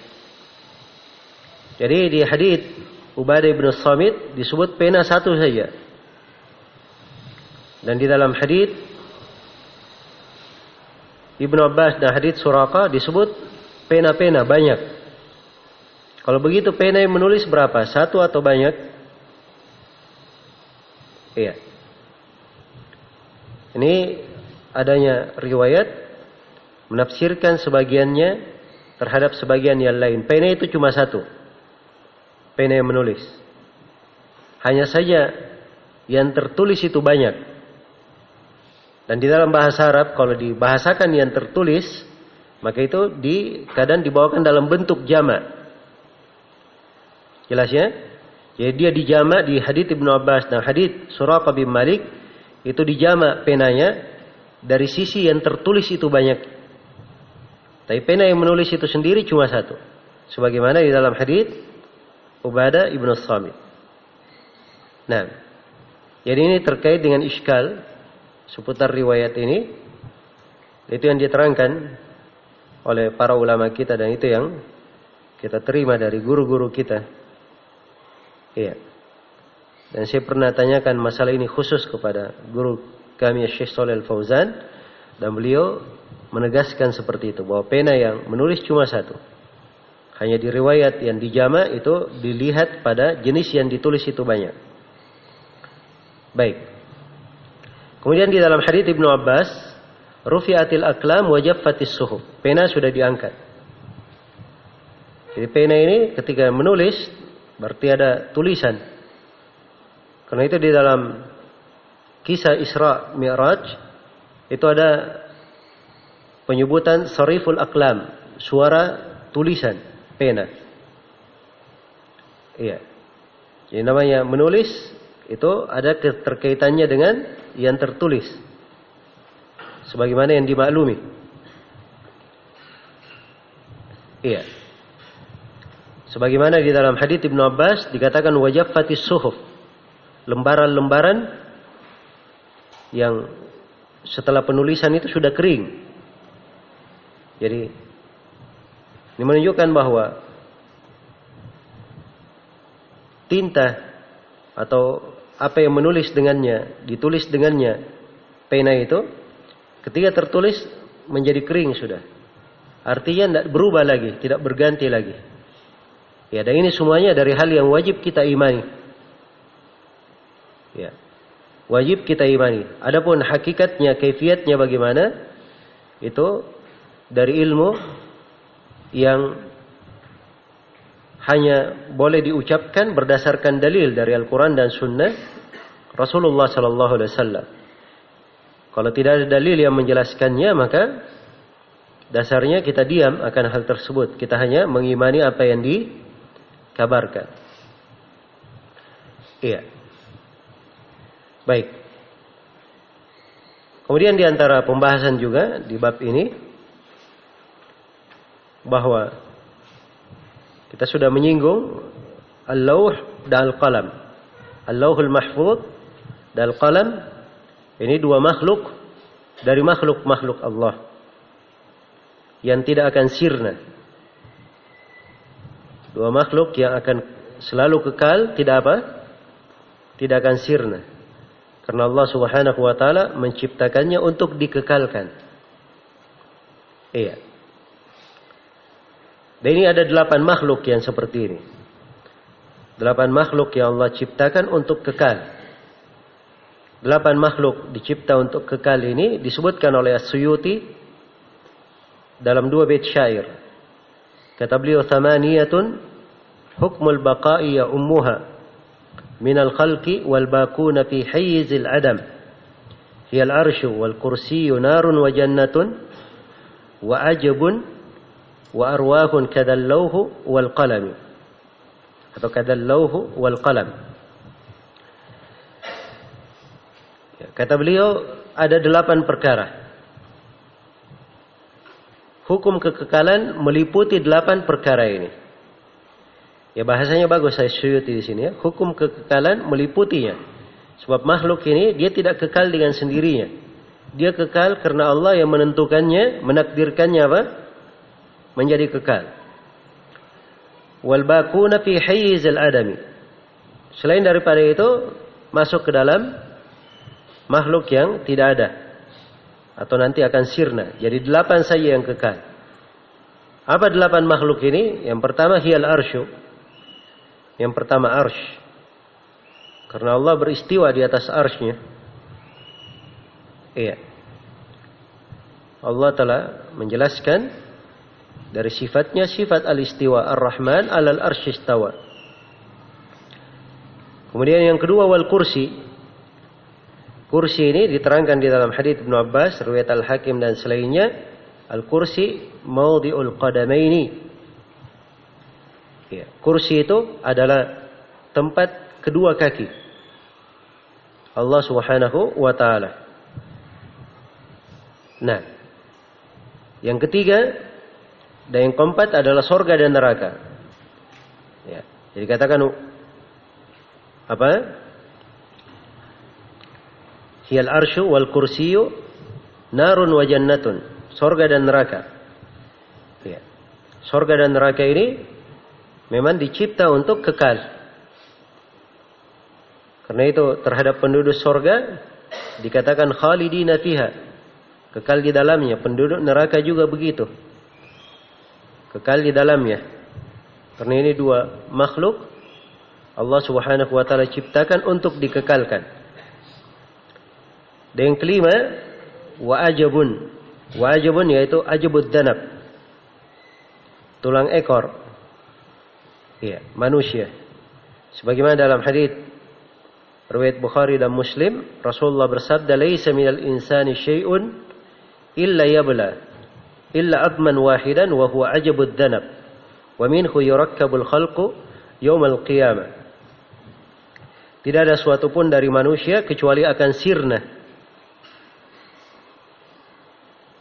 Jadi di hadits Ubadah bin Samit disebut pena satu saja. Dan di dalam hadits Ibnu Abbas dan hadits Suraqah disebut pena-pena banyak. Kalau begitu pena yang menulis berapa? Satu atau banyak? Iya. Ini adanya riwayat menafsirkan sebagiannya terhadap sebagian yang lain. Pena itu cuma satu. Pena yang menulis. Hanya saja yang tertulis itu banyak. Dan di dalam bahasa Arab kalau dibahasakan yang tertulis, maka itu kadang dibawakan dalam bentuk jamak. Jelas ya? Jadi dia dijamak di hadits Ibnu Abbas dan hadits Suraqah bin Malik, itu dijamak penanya dari sisi yang tertulis itu banyak. Tapi pena yang menulis itu sendiri cuma satu. Sebagaimana di dalam hadits Ubadah ibnu Samit. Nah, jadi ini terkait dengan iskal seputar riwayat ini. Itu yang diterangkan oleh para ulama kita dan itu yang kita terima dari guru-guru kita. Iya. Dan saya pernah tanyakan masalah ini khusus kepada guru kami Syekh Shalih Al-Fauzan dan beliau menegaskan seperti itu bahwa pena yang menulis cuma satu. Hanya di riwayat yang dijamak itu dilihat pada jenis yang ditulis itu banyak. Baik. Kemudian di dalam hadits Ibnu Abbas, rufi'atil aqlam wa jaffatis suhuf. Pena sudah diangkat. Jadi pena ini ketika menulis berarti ada tulisan. Karena itu di dalam kisah Isra Mi'raj itu ada penyebutan sariful aqlam, suara tulisan pena. Iya. Jadi namanya menulis itu ada keterkaitannya dengan yang tertulis. Sebagaimana yang dimaklumi. Iya. Sebagaimana di dalam hadits Ibnu Abbas dikatakan wajaffatis suhuf. Lembaran-lembaran yang setelah penulisan itu sudah kering. Jadi ini menunjukkan bahwa tinta atau apa yang menulis dengannya, ditulis dengannya pena itu ketika tertulis menjadi kering sudah. Artinya tidak berubah lagi, tidak berganti lagi. Ya, dan ini semuanya dari hal yang wajib kita imani. Ya. Wajib kita imani. Adapun hakikatnya, kaifiatnya bagaimana? Itu dari ilmu yang hanya boleh diucapkan berdasarkan dalil dari Al-Quran dan Sunnah Rasulullah Sallallahu Alaihi Wasallam. Kalau tidak ada dalil yang menjelaskannya, maka dasarnya kita diam akan hal tersebut. Kita hanya mengimani apa yang dikabarkan. Iya. Baik. Kemudian di antara pembahasan juga di bab ini bahwa kita sudah menyinggung al-lawh dan al-qalam. Al-lawhul mahfuz dan al-qalam ini dua makhluk dari makhluk-makhluk Allah yang tidak akan sirna. Dua makhluk yang akan selalu kekal, tidak apa? Tidak akan sirna. Karena Allah Subhanahu wa taala menciptakannya untuk dikekalkan. Iya. Dan ini ada 8 makhluk yang seperti ini. 8 makhluk yang Allah ciptakan untuk kekal. 8 makhluk dicipta untuk kekal ini disebutkan oleh As-Suyuti dalam 2 bait syair. Kata beliau, "Thamaniyatun hukmul baqa'i ya ummuha minal khalqi wal baquna fi hayyizil adam. Hiyal arsyu wal kursiyyu narun wa jannatun wa ajabun wa arwahun kadallauhu wal qalam." Atau kadallauhu wal qalam. Kata beliau ada 8 perkara. Hukum kekekalan meliputi 8 perkara ini. Ya bahasanya bagus saya Suyuti di sini ya. Hukum kekekalan meliputinya. Sebab makhluk ini dia tidak kekal dengan sendirinya. Dia kekal karena Allah yang menentukannya, menakdirkannya apa? Menjadi kekal. Wal baquna fi hayyizil adami. Selain daripada itu masuk ke dalam makhluk yang tidak ada atau nanti akan sirna. Jadi 8 saja yang kekal. Apa 8 makhluk ini? Yang pertama hiyal arsyu. Yang pertama arsy. Karena Allah beristiwa di atas arsy-Nya. Iya. Allah telah menjelaskan dari sifatnya, sifat al-istiwa ar-Rahman alal arsy istawa. Kemudian yang kedua wal kursi. Kursi ini diterangkan di dalam hadits Ibnu Abbas, riwayat Al-Hakim dan selainnya. Al-kursi mawdi'ul qadamaini. Ya, kursi itu adalah tempat kedua kaki Allah Subhanahu wa taala. Nah, yang ketiga dan yang keempat adalah sorga dan neraka. Ya, jadi katakan apa? Hiyal arsyu wal kursiyu narun wa jannatun. Sorga dan neraka. Ya. Sorga dan neraka ini memang dicipta untuk kekal. Karena itu terhadap penduduk sorga dikatakan khalidina fiha. Kekal di dalamnya. Penduduk neraka juga begitu. Kekal di dalamnya. Karena ini dua makhluk Allah Subhanahu wa taala ciptakan untuk dikekalkan. Dan yang kelima, wa'ajabun. Wa'ajabun yaitu ajabud danab. Tulang ekor. Ya, manusia. Sebagaimana dalam hadits riwayat Bukhari dan Muslim, Rasulullah bersabda, "Laisa minal insani syai'un illa yabla, illa adman wahidan wa huwa ajabud danab. Wa minhu yurakkabul khalqu yaumal qiyamah." Tidak ada suatu pun dari manusia kecuali akan sirna,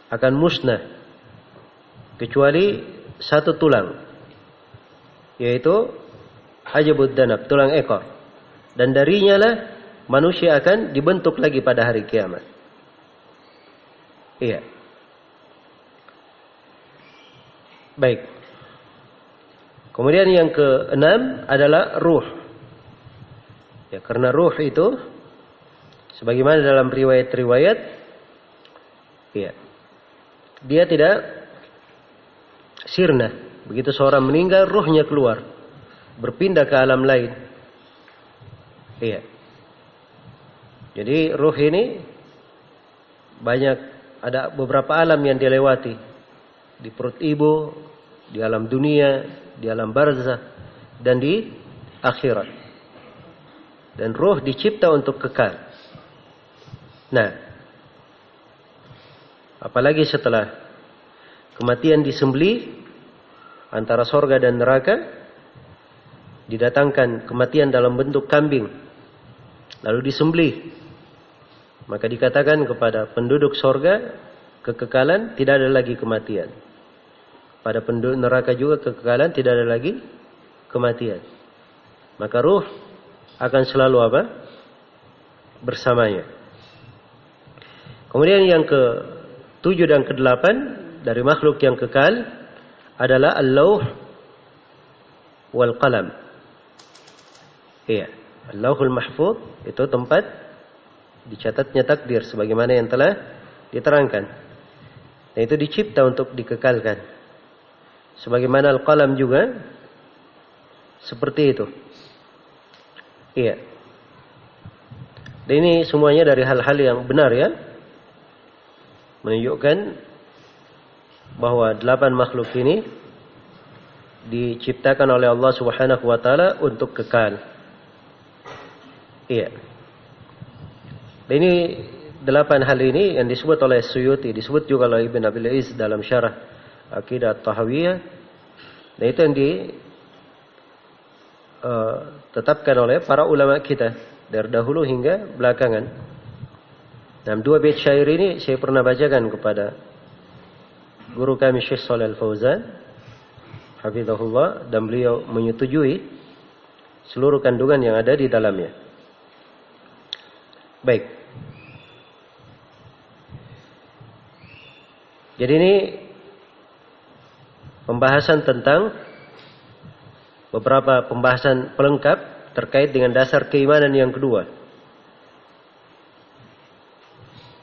akan musnah, kecuali satu tulang, yaitu ajabud danab, tulang ekor. Dan darinya lah manusia akan dibentuk lagi pada hari kiamat. Iya. Baik. Kemudian yang keenam adalah ruh. Ya, karena ruh itu sebagaimana dalam riwayat-riwayat, ya, dia tidak sirna. Begitu seorang meninggal, ruhnya keluar, berpindah ke alam lain. Iya. Jadi ruh ini banyak, ada beberapa alam yang dilewati. Di perut ibu, di alam dunia, di alam barzakh, dan di akhirat. Dan ruh dicipta untuk kekal. Nah, apalagi setelah kematian disembelih antara sorga dan neraka, didatangkan kematian dalam bentuk kambing, lalu disembelih, maka dikatakan kepada penduduk sorga kekekalan, tidak ada lagi kematian. Pada penduduk neraka juga kekekalan, tidak ada lagi kematian. Maka ruh akan selalu apa? Bersamanya. Kemudian yang ke-7 dan ke-8 dari makhluk yang kekal adalah al-lauh wal qalam. Iya, al-lauhul mahfuz itu tempat dicatatnya takdir sebagaimana yang telah diterangkan. Dan itu dicipta untuk dikekalkan. Sebagaimana al-qalam juga seperti itu. Iya. Dan ini semuanya dari hal-hal yang benar ya. Menunjukkan bahwa 8 makhluk ini diciptakan oleh Allah Subhanahu wa taala untuk kekal. Iya. Dan ini 8 hal ini yang disebut oleh Suyuti, disebut juga oleh Ibn Abil Iz dalam syarah Aqidah Tahawiyah. Dan itu yang ditetapkan oleh para ulama kita dari dahulu hingga belakangan. Nah, 2 bait syair ini saya pernah bacakan kepada guru kami Syekh Shalih Al-Fauzan hafizahullah, dan beliau menyetujui seluruh kandungan yang ada di dalamnya. Baik. Jadi ini pembahasan tentang beberapa pembahasan pelengkap terkait dengan dasar keimanan yang kedua.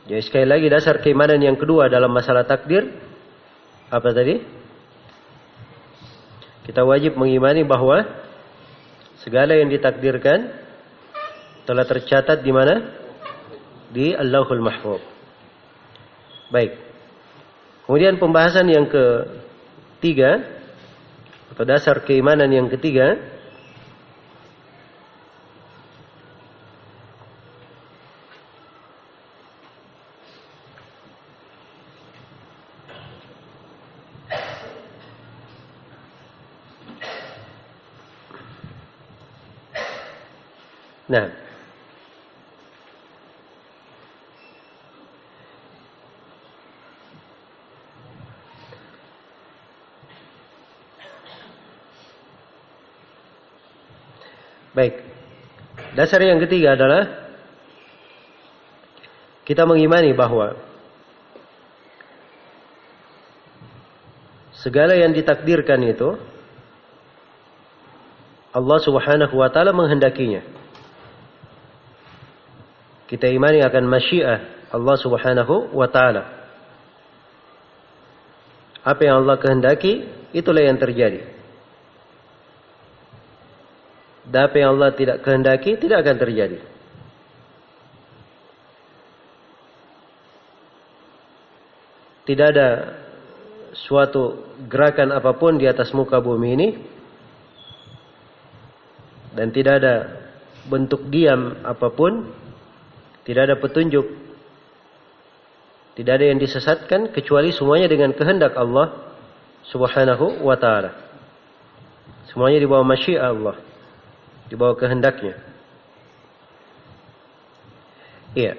Jadi sekali lagi dasar keimanan yang kedua dalam masalah takdir apa tadi? Kita wajib mengimani bahwa segala yang ditakdirkan telah tercatat di mana? Di Allahul Mahfuz. Baik. Kemudian pembahasan yang ketiga atau dasar keimanan yang ketiga nah, baik. Dasar yang ketiga adalah kita mengimani bahwa segala yang ditakdirkan itu Allah Subhanahu wa taala menghendakinya. Kita imani akan masyiah Allah Subhanahu wa taala. Apa yang Allah kehendaki, itulah yang terjadi. Dan apa yang Allah tidak kehendaki, tidak akan terjadi. Tidak ada suatu gerakan apapun di atas muka bumi ini, dan tidak ada bentuk diam apapun, tidak ada petunjuk, tidak ada yang disesatkan kecuali semuanya dengan kehendak Allah Subhanahu wa taala. Semuanya di bawah masyiah Allah, di bawah kehendaknya. Iya.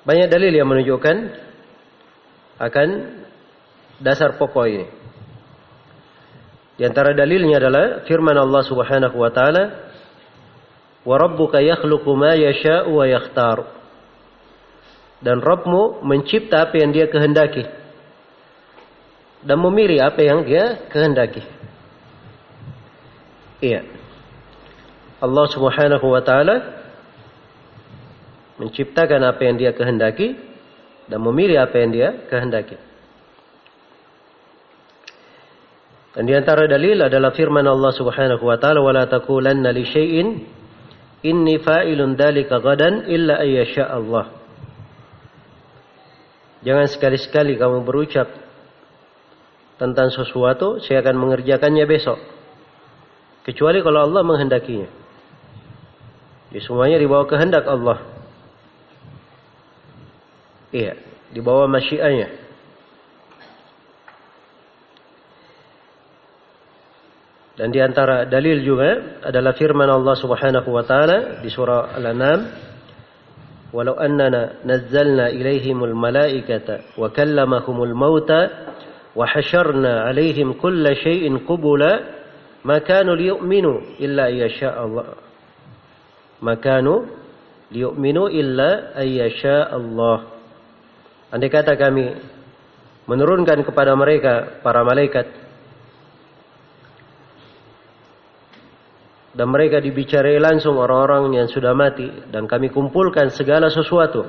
Banyak dalil yang menunjukkan akan dasar pokok ini. Di antara dalilnya adalah firman Allah Subhanahu wa taala, "Wa rabbuka yakhluqu ma yasha'u wa yakhtar." Dan Rabbmu mencipta apa yang Dia kehendaki dan memilih apa yang Dia kehendaki. Iya. Allah Subhanahu wa taala menciptakan apa yang Dia kehendaki dan memilih apa yang Dia kehendaki. Dan di antara dalil adalah firman Allah Subhanahu wa taala, "Wa la taqulanna li syai'in inni fa'ilun dzalika ghadan illa ayyasha Allah." Jangan sekali-sekali kamu berucap tentang sesuatu, saya akan mengerjakannya besok, kecuali kalau Allah menghendakinya. Jadi semuanya di bawah kehendak Allah. Iya, di bawah masyiahnya. Dan di antara dalil juga adalah firman Allah Subhanahu wa taala di surah Al-An'am, "Walau annana nazzalna ilaihimul malaikata wa kallamahumul mauta wa hasyarna alaihim kulla syai'in qubula ma kanu liyu'minu illa ayyasha Allah." Makanu liyu'minu illa ayyasha Allah. Andai kata kami menurunkan kepada mereka para malaikat dan mereka dibicarai langsung orang-orang yang sudah mati, dan kami kumpulkan segala sesuatu.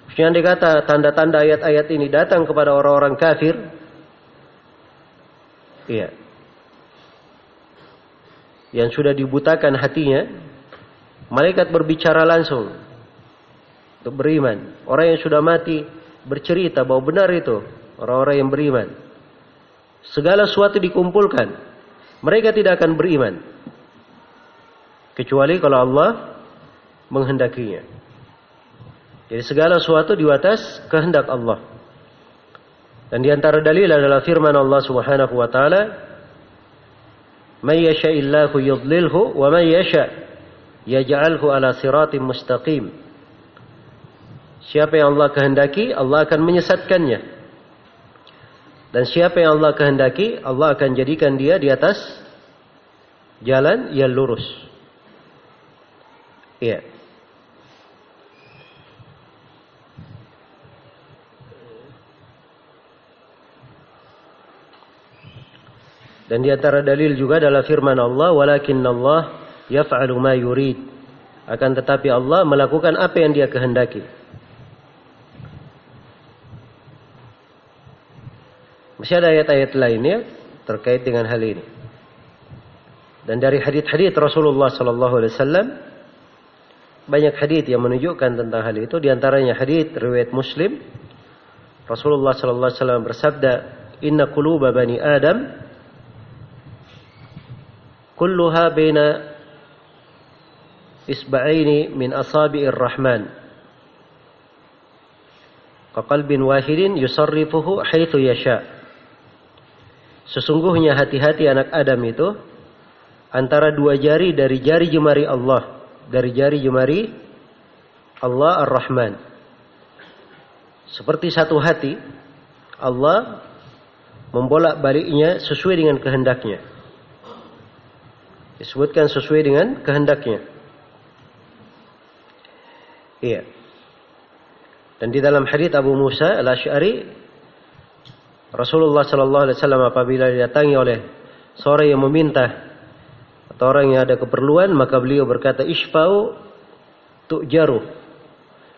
Maksudnya andai kata tanda-tanda ayat-ayat ini datang kepada orang-orang kafir, iya, yang sudah dibutakan hatinya, malaikat berbicara langsung untuk beriman. Orang yang sudah mati bercerita bahwa benar itu orang-orang yang beriman. Segala sesuatu dikumpulkan, mereka tidak akan beriman kecuali kalau Allah menghendakinya. Jadi segala sesuatu di atas kehendak Allah. Dan di antara dalil adalah firman Allah Subhanahu wa taala, "May yasha'illahu yudlilhu wa may yasha' yaj'alhu ala siratim mustaqim." Siapa yang Allah kehendaki, Allah akan menyesatkannya. Dan siapa yang Allah kehendaki, Allah akan jadikan dia di atas jalan yang lurus. Iya. Dan di antara dalil juga adalah firman Allah, "Walakinna Allah yaf'alu ma yurid." Akan tetapi Allah melakukan apa yang Dia kehendaki. Masih ada ayat-ayat lainnya terkait dengan hal ini. Dan dari hadits-hadits Rasulullah sallallahu alaihi wasallam, banyak hadits yang menunjukkan tentang hal itu. Di antaranya hadits riwayat Muslim. Rasulullah sallallahu alaihi wasallam bersabda, "Inna quluba bani Adam kulluha baina isba'aini min asabi'ir rahman. Kaqalbin wahidin yusarrifuhu haitsu yasha." Sesungguhnya hati-hati anak Adam itu antara dua jari dari jari jemari Allah, dari jari jemari Allah Ar-Rahman. Seperti satu hati, Allah membolak-baliknya sesuai dengan kehendaknya. Disebutkan sesuai dengan kehendaknya. Iya. Dan di dalam hadits Abu Musa Al-Asy'ari, Rasulullah sallallahu alaihi wasallam apabila didatangi oleh seorang yang meminta atau orang yang ada keperluan, maka beliau berkata, "Ishfa'u tu'jaru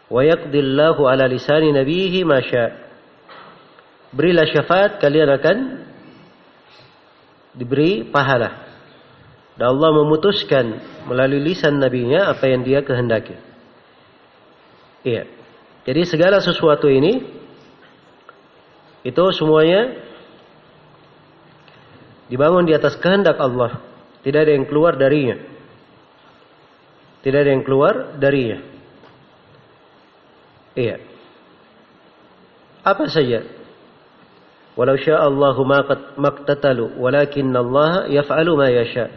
wa yaqdillahu ala lisani nabihi ma syaa." Berilah syafaat, kalian akan diberi pahala. Dan Allah memutuskan melalui lisan nabinya apa yang Dia kehendaki. Iya. Jadi segala sesuatu ini itu semuanya dibangun di atas kehendak Allah. Tidak ada yang keluar darinya. Tidak ada yang keluar darinya. Iya. Apa saja. Walau sya'allahu maqtatalu walakinna Allah yaf'alu ma yasha.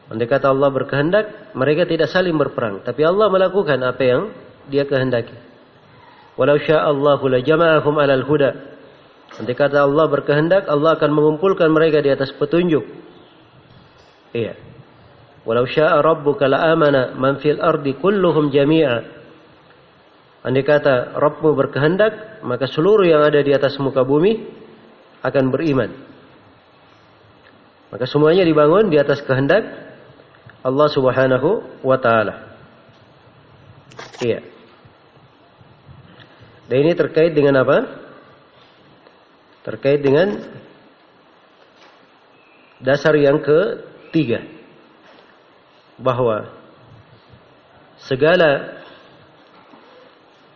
Andai kata Allah berkehendak, mereka tidak saling berperang, tapi Allah melakukan apa yang Dia kehendaki. Walau sya'allahu la jama'ahum 'alal huda. Andai kata Allah berkehendak, Allah akan mengumpulkan mereka di atas petunjuk. Iya. Walau syaa rabbuka la amana man fil ardi kulluhum jami'a. Andai kata Rabbmu berkehendak, maka seluruh yang ada di atas muka bumi akan beriman. Maka semuanya dibangun di atas kehendak Allah Subhanahu wa taala. Iya. Dan ini terkait dengan apa? Terkait dengan dasar yang ketiga, bahwa segala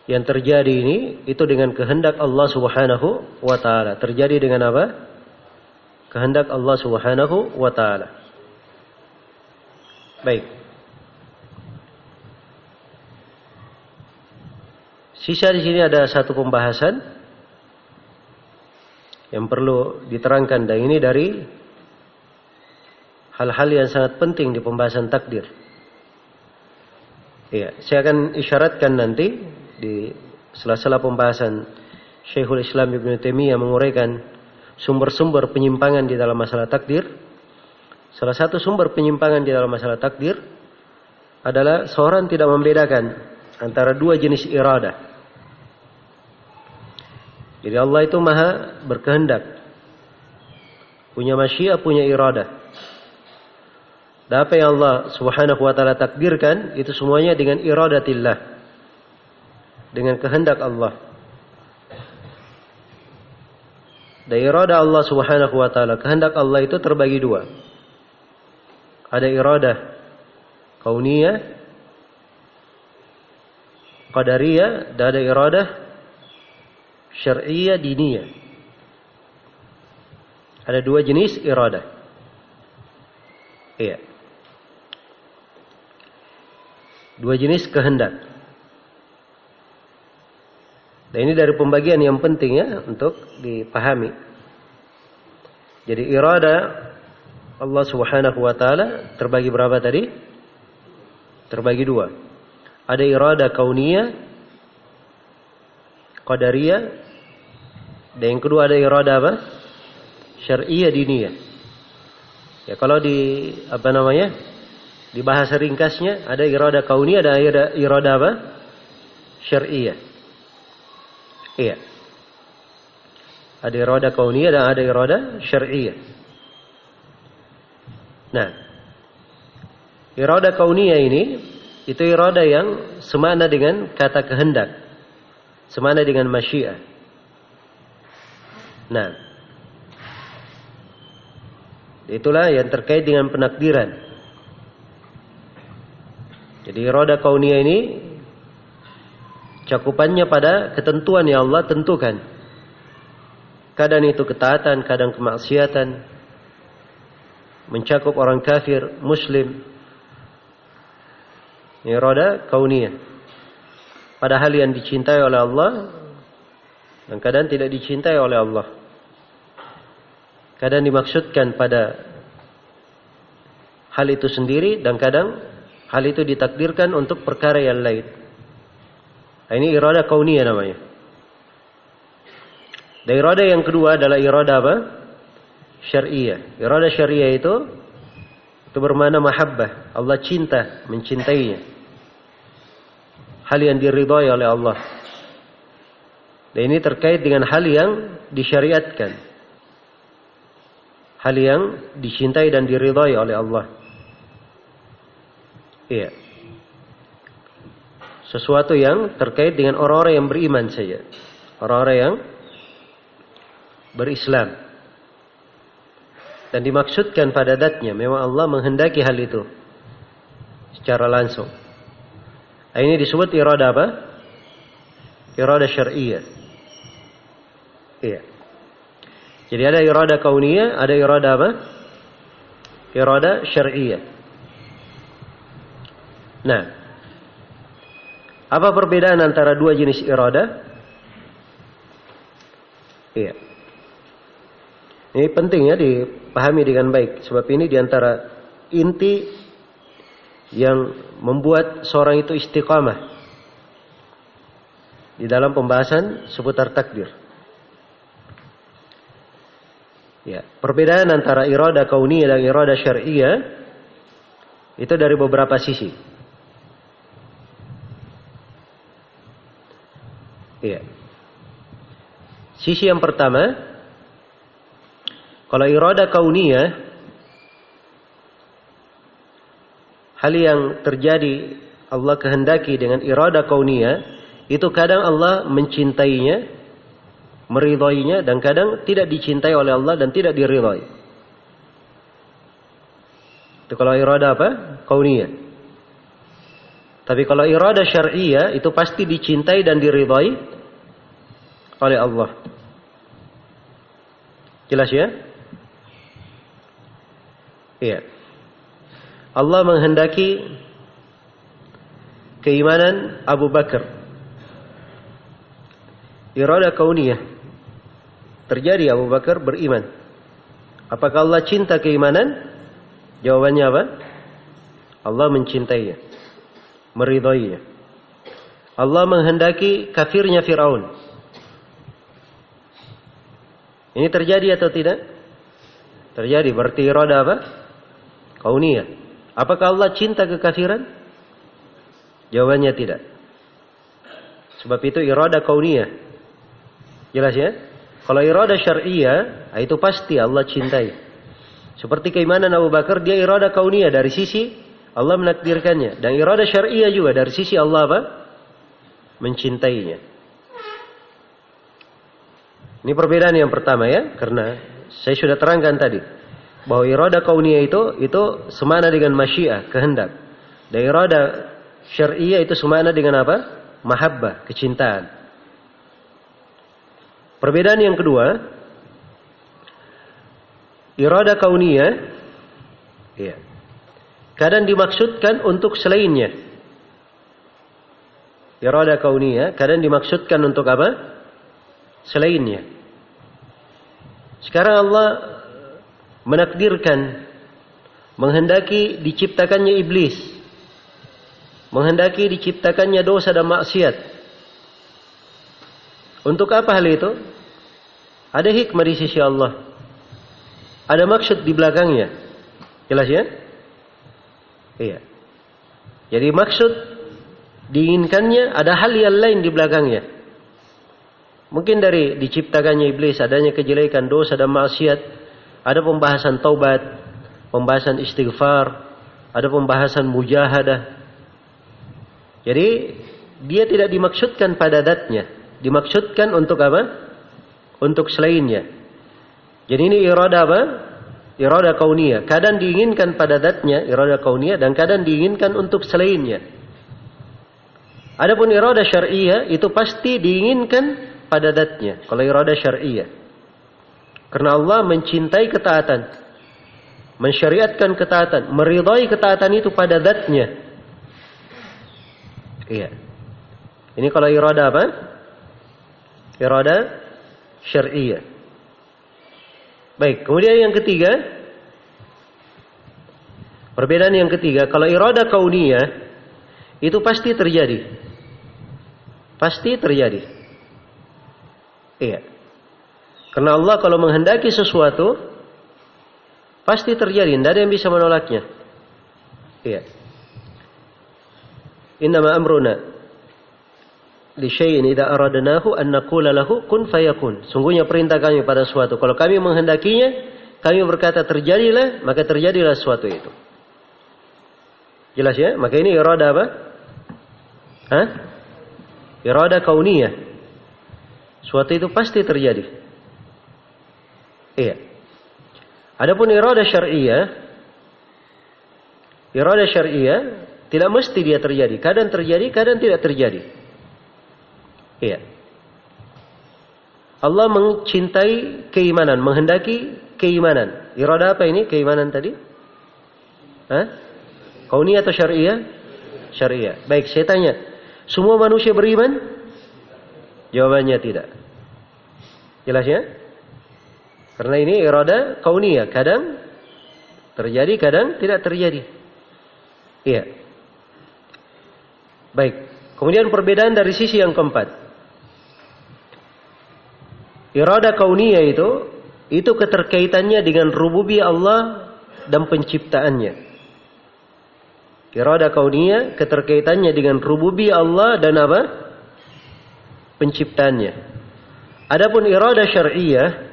yang terjadi ini itu dengan kehendak Allah Subhanahu wa taala. Terjadi dengan apa? Kehendak Allah Subhanahu wa taala. Baik. Sisa di sini ada satu pembahasan yang perlu diterangkan, dan ini dari hal-hal yang sangat penting di pembahasan takdir. Iya, saya akan isyaratkan nanti di sela-sela pembahasan Syekhul Islam Ibnu Taimiyah menguraikan sumber-sumber penyimpangan di dalam masalah takdir. Salah satu sumber penyimpangan di dalam masalah takdir adalah seorang tidak membedakan antara dua jenis iradah. Jadi Allah itu maha berkehendak, punya masyiah, punya iradah. Dan apa yang Allah Subhanahu wa taala takdirkan itu semuanya dengan iradatillah, dengan kehendak Allah. Dan iradah Allah Subhanahu wa taala, kehendak Allah itu terbagi dua. Ada iradah kauniyah, qadariyah, dan ada iradah syar'iyyah diniyah. Ada dua jenis iradah. Iya. Dua jenis kehendak. Dan ini dari pembagian yang penting ya untuk dipahami. Jadi iradah Allah Subhanahu wa taala terbagi berapa tadi? Terbagi dua. Ada iradah kauniyah, qadariyah. Dan yang kedua ada iradah apa? Syar'iyyah diniyah. Ya kalau di apa namanya? Di bahasa ringkasnya ada iradah kauniyah, ada iradah apa? Syar'iyyah. Iya. Ada iradah kauniyah dan ada iradah syar'iyyah. Nah, iradah kauniyah ini Itu irada yang semana dengan kata kehendak, semana dengan masyiah. Nah, itulah yang terkait dengan penakdiran. Jadi irada kauniyah ini cakupannya pada ketentuan yang Allah tentukan. Kadang itu ketaatan, kadang kemaksiatan, mencakup orang kafir, muslim. Irada kauniyah. Pada hal yang dicintai oleh Allah dan kadang tidak dicintai oleh Allah. Kadang dimaksudkan pada hal itu sendiri dan kadang hal itu ditakdirkan untuk perkara yang lain. Ini irada kauniyah namanya. Dan irada yang kedua adalah irada apa? Syar'iyah. Irada syar'iyah itu bermakna mahabbah. Allah cinta, mencintainya. Hal yang diridhai oleh Allah. Dan ini terkait dengan hal yang disyariatkan. Hal yang dicintai dan diridhai oleh Allah. Iya. Sesuatu yang terkait dengan orang-orang yang beriman saja. Orang-orang yang berislam. Dan dimaksudkan pada zatnya. Memang Allah menghendaki hal itu. Secara langsung. Ini disebut irada apa? Irada syar'iyah. Iya. Jadi ada irada kauniyah, ada irada apa? Irada syar'iyah. Nah, apa perbedaan antara dua jenis irada? Iya. Ini penting ya dipahami dengan baik. Sebab ini diantara inti yang membuat seorang itu istiqamah di dalam pembahasan seputar takdir. Ya, perbedaan antara irada kauniyah dan irada syar'iyah itu dari beberapa sisi. Ya. Sisi yang pertama, kalau irada kauniyah, hal yang terjadi Allah kehendaki dengan irada kauniyah, itu kadang Allah mencintainya, meridhoinya, dan kadang tidak dicintai oleh Allah dan tidak diridhoi. Itu kalau irada apa? Kauniyah. Tapi kalau irada syar'iyah, itu pasti dicintai dan diridhoi oleh Allah. Jelas ya? Iya. Allah menghendaki keimanan Abu Bakar. Irada kauniyah. Terjadi Abu Bakar beriman. Apakah Allah cinta keimanan? Jawabannya apa? Allah mencintainya. Meridhoinya. Allah menghendaki kafirnya Fir'aun. Ini terjadi atau tidak? Terjadi. Berarti irada apa? Kauniyah. Apakah Allah cinta kekafiran? Jawabannya tidak. Sebab itu irada kauniyah. Jelas ya? Kalau irada syar'iyah, itu pasti Allah cintai. Seperti keimanan Abu Bakar, dia irada kauniyah dari sisi Allah menakdirkannya. Dan irada syar'iyah juga dari sisi Allah apa? Mencintainya. Ini perbedaan yang pertama ya. Karena saya sudah terangkan tadi. Bahwa irada kauniyah itu semana dengan masyiah, kehendak. Dan irada syar'iyah itu semana dengan apa? Mahabbah, kecintaan. Perbedaan yang kedua, irada kauniyah, ya, kadang dimaksudkan untuk selainnya. Irada kauniyah kadang dimaksudkan untuk apa? Selainnya. Sekarang Allah menakdirkan, menghendaki diciptakannya iblis, menghendaki diciptakannya dosa dan maksiat. Untuk apa hal itu? Ada hikmah di sisi Allah. Ada maksud di belakangnya. Jelas ya? Iya. Jadi maksud diinginkannya ada hal yang lain di belakangnya. Mungkin dari diciptakannya iblis adanya kejelekan, dosa dan maksiat. Ada pembahasan taubat, pembahasan istighfar, ada pembahasan mujahadah. Jadi dia tidak dimaksudkan pada zatnya, dimaksudkan untuk apa? Untuk selainnya. Jadi ini irada apa? Irada kauniyah. Kadang diinginkan pada zatnya, irada kauniyah, dan kadang diinginkan untuk selainnya. Adapun irada syar'iyah itu pasti diinginkan pada zatnya. Kalau irada syar'iyah, karena Allah mencintai ketaatan, mensyariatkan ketaatan, meridai ketaatan itu pada zatnya. Iya. Ini kalau irada apa? Irada syar'iyah. Baik, kemudian yang ketiga, perbedaan yang ketiga, kalau irada kauniyah itu pasti terjadi. Pasti terjadi. Iya. Karena Allah kalau menghendaki sesuatu pasti terjadi, tidak ada yang bisa menolaknya. Iya. Innama amruna li syai'in idza aradnahu an naqula lahu kun fayakun. Sungguhnya perintah kami pada suatu, kalau kami menghendakinya, kami berkata terjadilah, maka terjadilah sesuatu itu. Jelas ya? Maka ini irada apa? Hah? Irada kauniyah. Suatu itu pasti terjadi. Iya. Adapun irada syar'iyah tidak mesti dia terjadi. Kadang terjadi, kadang tidak terjadi. Iya. Allah mencintai keimanan, menghendaki keimanan. Irada apa ini? Keimanan tadi? Hah? Kauniyah atau syar'iyah? Syar'iyah. Baik, saya tanya. Semua manusia beriman? Jawabannya tidak. Jelas ya? Karena ini irada kauniyah. Kadang terjadi, kadang tidak terjadi. Iya. Baik. Kemudian perbedaan dari sisi yang keempat. Irada kauniyah itu keterkaitannya dengan rububiyah Allah dan penciptaannya. Irada kauniyah keterkaitannya dengan rububiyah Allah dan apa? Penciptaannya. Adapun irada syar'iyah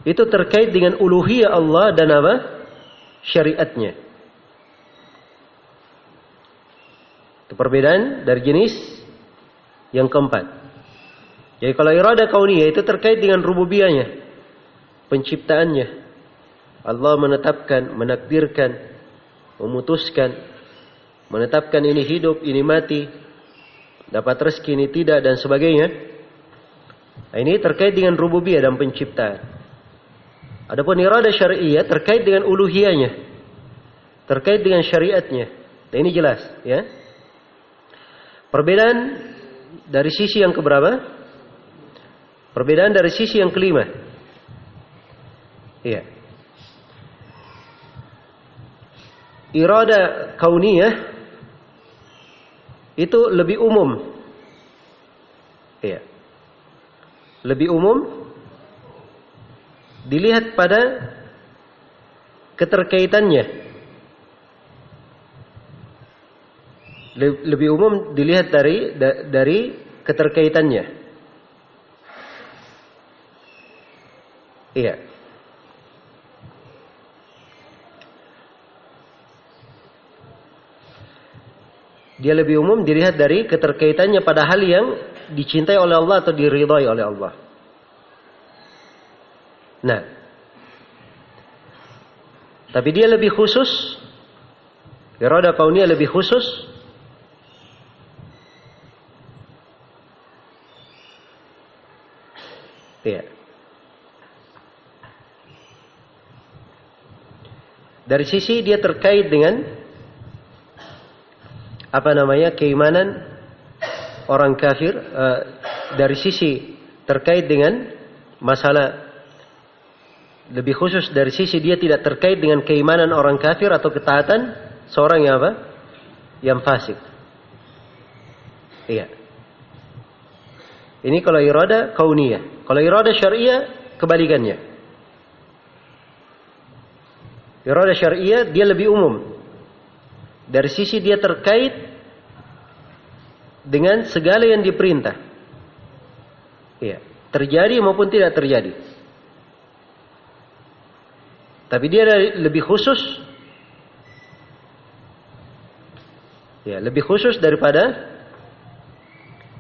itu terkait dengan uluhiyah Allah dan apa? Syariatnya. Itu perbedaan dari jenis yang keempat. Jadi kalau irada kauniyah itu terkait dengan rububiyahnya, penciptaannya. Allah menetapkan, menakdirkan, memutuskan, menetapkan ini hidup, ini mati, dapat rezeki, ini tidak, dan sebagainya. Nah, ini terkait dengan rububiyah dan penciptaan. Adapun irada syar'iyah terkait dengan uluhiyahnya, terkait dengan syariatnya. Nah, ini jelas, ya. Perbedaan dari sisi yang keberapa? Perbedaan dari sisi yang kelima. Iya. Irada kauniyah itu lebih umum. Iya. Lebih umum dilihat pada keterkaitannya. Lebih umum dilihat dari keterkaitannya. Iya. Dia lebih umum dilihat dari keterkaitannya pada hal yang dicintai oleh Allah atau diridhai oleh Allah. Nah, tapi dia lebih khusus. Irada kauniyah lebih khusus ya. Dari sisi dia terkait dengan keimanan orang kafir, dari sisi terkait dengan masalah lebih khusus dari sisi dia tidak terkait dengan keimanan orang kafir atau ketaatan seorang yang apa? Yang fasik. Iya. Ini kalau irada kauniyah. Kalau irada syar'iyah kebalikannya. Irada syar'iyah dia lebih umum. Dari sisi dia terkait dengan segala yang diperintah. Iya, terjadi maupun tidak terjadi. Tapi dia lebih khusus. Ya, lebih khusus daripada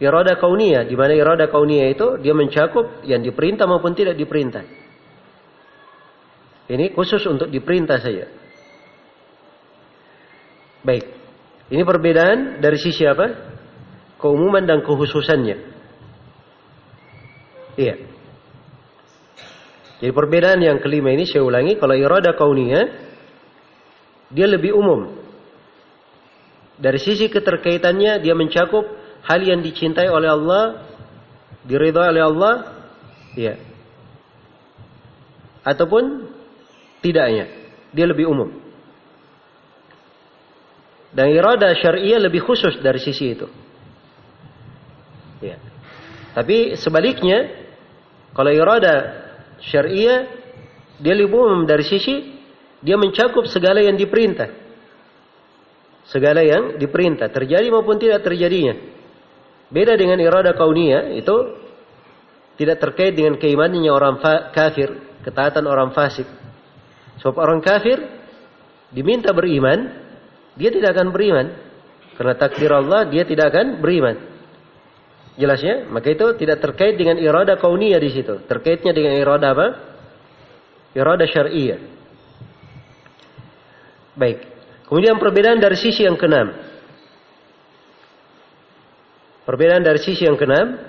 iradah kauniyah, di mana iradah kauniyah itu dia mencakup yang diperintah maupun tidak diperintah. Ini khusus untuk diperintah saja. Baik. Ini perbedaan dari sisi apa? Keumuman dan kekhususannya. Iya. Jadi perbedaan yang kelima ini saya ulangi, kalau iradah kauniyah dia lebih umum. Dari sisi keterkaitannya dia mencakup hal yang dicintai oleh Allah, diridhai oleh Allah, ya. Ataupun tidaknya, dia lebih umum. Dan iradah syariah lebih khusus dari sisi itu. Ya. Tapi sebaliknya, kalau iradah syariah dia lebih umum dari sisi dia mencakup segala yang diperintah. Segala yang diperintah, terjadi maupun tidak terjadinya. Beda dengan iradah kauniyah, itu tidak terkait dengan keimanannya orang kafir, ketaatan orang fasik. Sebab orang kafir diminta beriman, dia tidak akan beriman. Karena takdir Allah, dia tidak akan beriman. Jelas ya? Maka itu tidak terkait dengan iradah kauniyah di situ. Terkaitnya dengan iradah apa? Iradah syariah. Baik. Kemudian perbedaan dari sisi yang keenam. Perbedaan dari sisi yang keenam.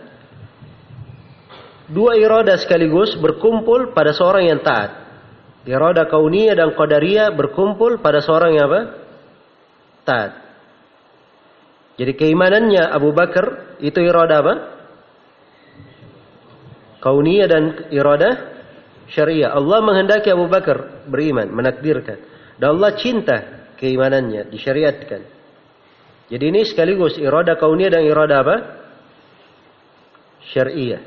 Dua iradah sekaligus berkumpul pada seorang yang taat. Iradah kauniyah dan qadariyah berkumpul pada seorang yang apa? Taat. Jadi keimanannya Abu Bakar itu iradah apa? Kauniyah dan iradah syariah. Allah menghendaki Abu Bakar beriman, menakdirkan. Dan Allah cinta keimanannya, disyariatkan. Jadi ini sekaligus iradah kauniyah dan iradah apa? Syariah.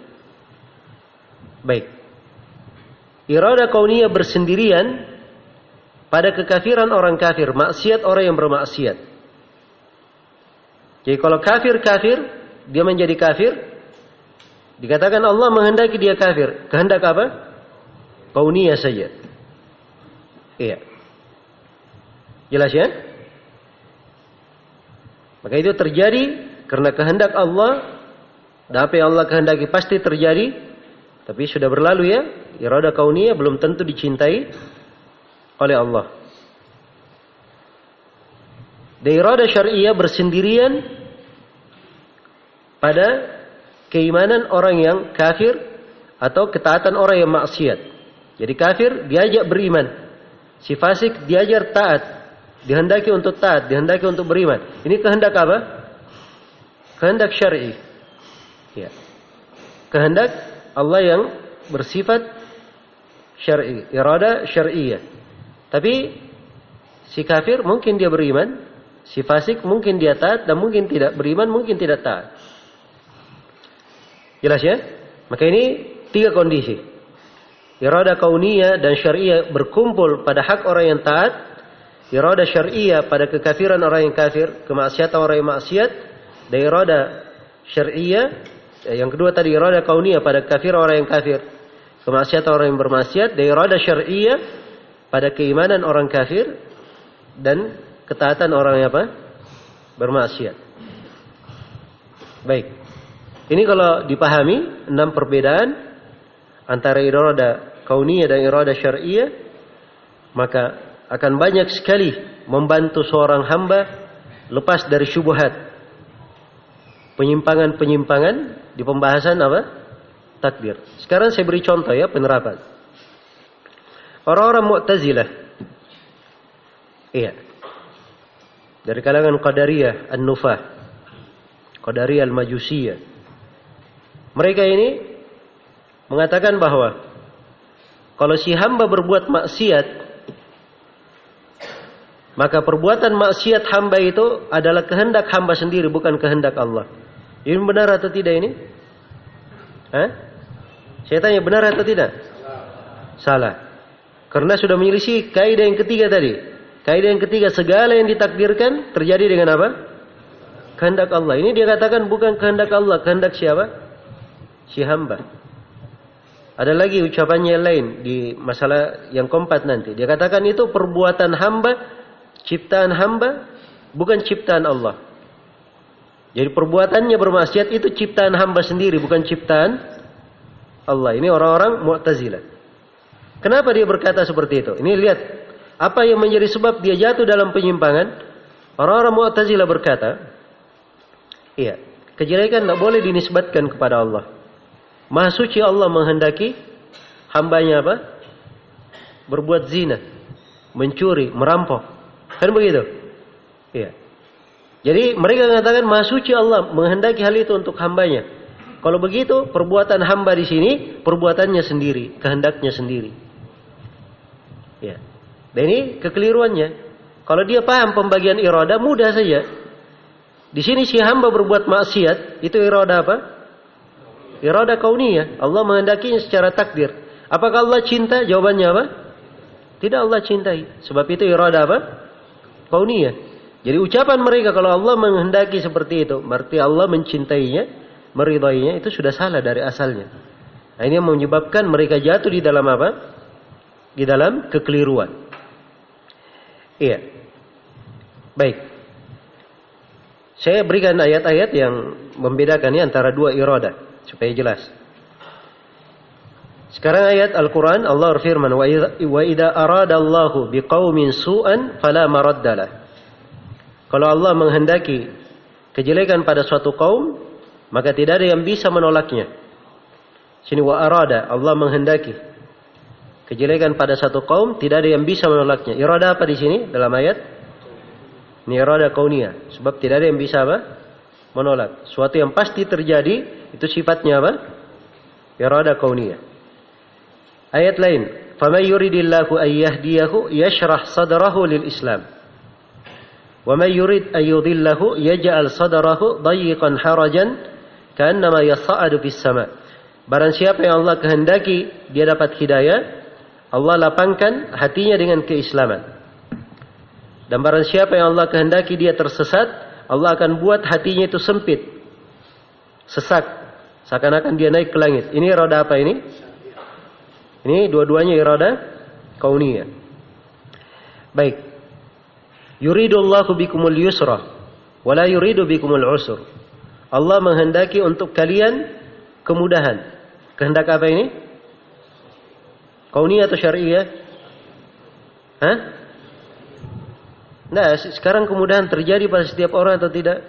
Baik. Iradah kauniyah bersendirian pada kekafiran orang kafir, maksiat orang yang bermaksiat. Jadi kalau kafir, dia menjadi kafir, dikatakan Allah menghendaki dia kafir. Kehendak apa? Kauniyah saja. Iya. Jelas ya? Maka itu terjadi karena kehendak Allah, dan apa yang Allah kehendaki pasti terjadi. Tapi sudah berlalu ya, iradah kauniyah belum tentu dicintai oleh Allah. Dan iradah syariah bersendirian pada keimanan orang yang kafir atau ketaatan orang yang maksiat. Jadi kafir diajak beriman, si fasik diajar taat, dihendaki untuk taat, dihendaki untuk beriman. Ini kehendak apa? Kehendak syar'i. Ya. Kehendak Allah yang bersifat syar'i, iradah syar'iyah. Tapi si kafir mungkin dia beriman, si fasik mungkin dia taat, dan mungkin tidak beriman, mungkin tidak taat. Jelas ya? Maka ini tiga kondisi. Iradah kauniyah dan syariah berkumpul pada hak orang yang taat. Iradah syariah pada kekafiran orang yang kafir, kemaksiatan orang yang maksiat. Dan iradah syariah, yang kedua tadi iradah kauniyah pada kafir orang yang kafir, kemaksiatan orang yang bermaksiat. Dan iradah syariah pada keimanan orang kafir dan ketaatan orang yang apa? Bermaksiat. Baik. Ini kalau dipahami 6 perbedaan antara iradah kauniyah dan iradah syariah, maka akan banyak sekali membantu seorang hamba lepas dari syubhat, penyimpangan-penyimpangan di pembahasan apa? Takdir. Sekarang saya beri contoh ya penerapan. Orang-orang Mu'tazilah. Iya. Dari kalangan Qadariyah An-Nufah, Qadariyah Al-Majusiyah. Mereka ini mengatakan bahwa kalau si hamba berbuat maksiat, maka perbuatan maksiat hamba itu adalah kehendak hamba sendiri, bukan kehendak Allah. Ini benar atau tidak ini? Hah? Saya tanya, benar atau tidak? Salah. Karena sudah menyelisih kaidah yang ketiga tadi. Kaidah yang ketiga, segala yang ditakdirkan terjadi dengan apa? Kehendak Allah. Ini dia katakan bukan kehendak Allah, kehendak siapa? Si hamba. Ada lagi ucapannya yang lain di masalah yang keempat nanti. Dia katakan itu perbuatan hamba, ciptaan hamba, bukan ciptaan Allah. Jadi perbuatannya bermaksiat itu ciptaan hamba sendiri, bukan ciptaan Allah. Ini orang-orang Mu'tazilah. Kenapa dia berkata seperti itu? Ini lihat apa yang menjadi sebab dia jatuh dalam penyimpangan. Orang-orang Mu'tazilah berkata, iya, kejelekan tidak boleh dinisbatkan kepada Allah. Maha suci Allah menghendaki hambanya apa? Berbuat zina, mencuri, merampok. Kan begitu? Iya. Jadi mereka mengatakan Maha suci Allah menghendaki hal itu untuk hambanya. Kalau begitu, perbuatan hamba di sini perbuatannya sendiri, kehendaknya sendiri. Ya. Dan ini kekeliruannya. Kalau dia paham pembagian iradah, mudah saja. Di sini si hamba berbuat maksiat, itu iradah apa? Iradah kauniyah. Allah menghendakinya secara takdir. Apakah Allah cinta? Jawabannya apa? Tidak, Allah cintai. Sebab itu iradah apa? Kauniyah. Jadi ucapan mereka kalau Allah menghendaki seperti itu, berarti Allah mencintainya, meridainya, itu sudah salah dari asalnya. Nah, ini yang menyebabkan mereka jatuh di dalam apa? Di dalam kekeliruan. Iya. Baik. Saya berikan ayat-ayat yang membedakan ini antara dua iradah supaya jelas. Sekarang ayat Al-Quran Allah berfirman, wa idza aradallahu biqaumin su'an fala maraddalah. Kalau Allah menghendaki kejelekan pada suatu kaum, maka tidak ada yang bisa menolaknya. Sini wa arada, Allah menghendaki kejelekan pada satu kaum, tidak ada yang bisa menolaknya. Irada apa di sini dalam ayat? Ini irada kauniyah. Sebab tidak ada yang bisa apa? Menolak. Suatu yang pasti terjadi, itu sifatnya apa? Irada kauniyah. Ayat lain, فَمَنْ يُرِدِ اللَّهُ أَنْ يَهْدِيَهُ يَشْرَحْ صَدْرَهُ لِلْإِسْلَامِ وَمَنْ يُرِدْ أَنْ يُضِلَّهُ يَجْعَلْ صَدْرَهُ ضَيِّقًا حَرَجًا كَأَنَّمَا يَصَّعَّدُ فِي السَّمَاءِ. Barang siapa yang Allah kehendaki dia dapat hidayah, Allah lapangkan hatinya dengan keislaman. Dan barang siapa yang Allah kehendaki dia tersesat, Allah akan buat hatinya itu sempit, sesak, seakan-akan dia naik ke langit. Ini irada apa ini? Ini dua-duanya irada kauniyah. Baik. Yuridullahu bikumul yusra wa la yuridu bikumul usr. Allah menghendaki untuk kalian kemudahan. Kehendak apa ini? Kauniyah atau syariah? Hah? Nah, sekarang kemudahan terjadi pada setiap orang atau tidak?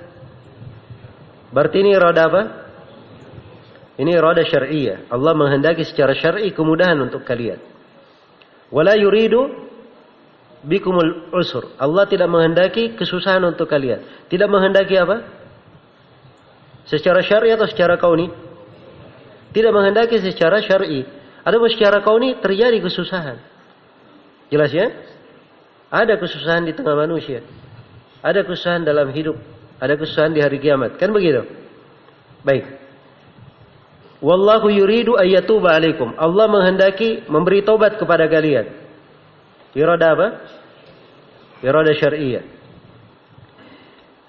Berarti ini irada apa? Ini irada syariah. Allah menghendaki secara syar'i kemudahan untuk kalian. Wala yuridu bikumul usur. Allah tidak menghendaki kesusahan untuk kalian. Tidak menghendaki apa? Secara syar'i atau secara kauni? Tidak menghendaki secara syar'i. Adapun secara kauni terjadi kesusahan. Jelas ya? Ada kesusahan di tengah manusia. Ada kesusahan dalam hidup. Ada kesusahan di hari kiamat. Kan begitu? Baik. Wallahu yuridu ayyatuba alaikum. Allah menghendaki memberi taubat kepada kalian. Irada apa? Irada syar'iyah.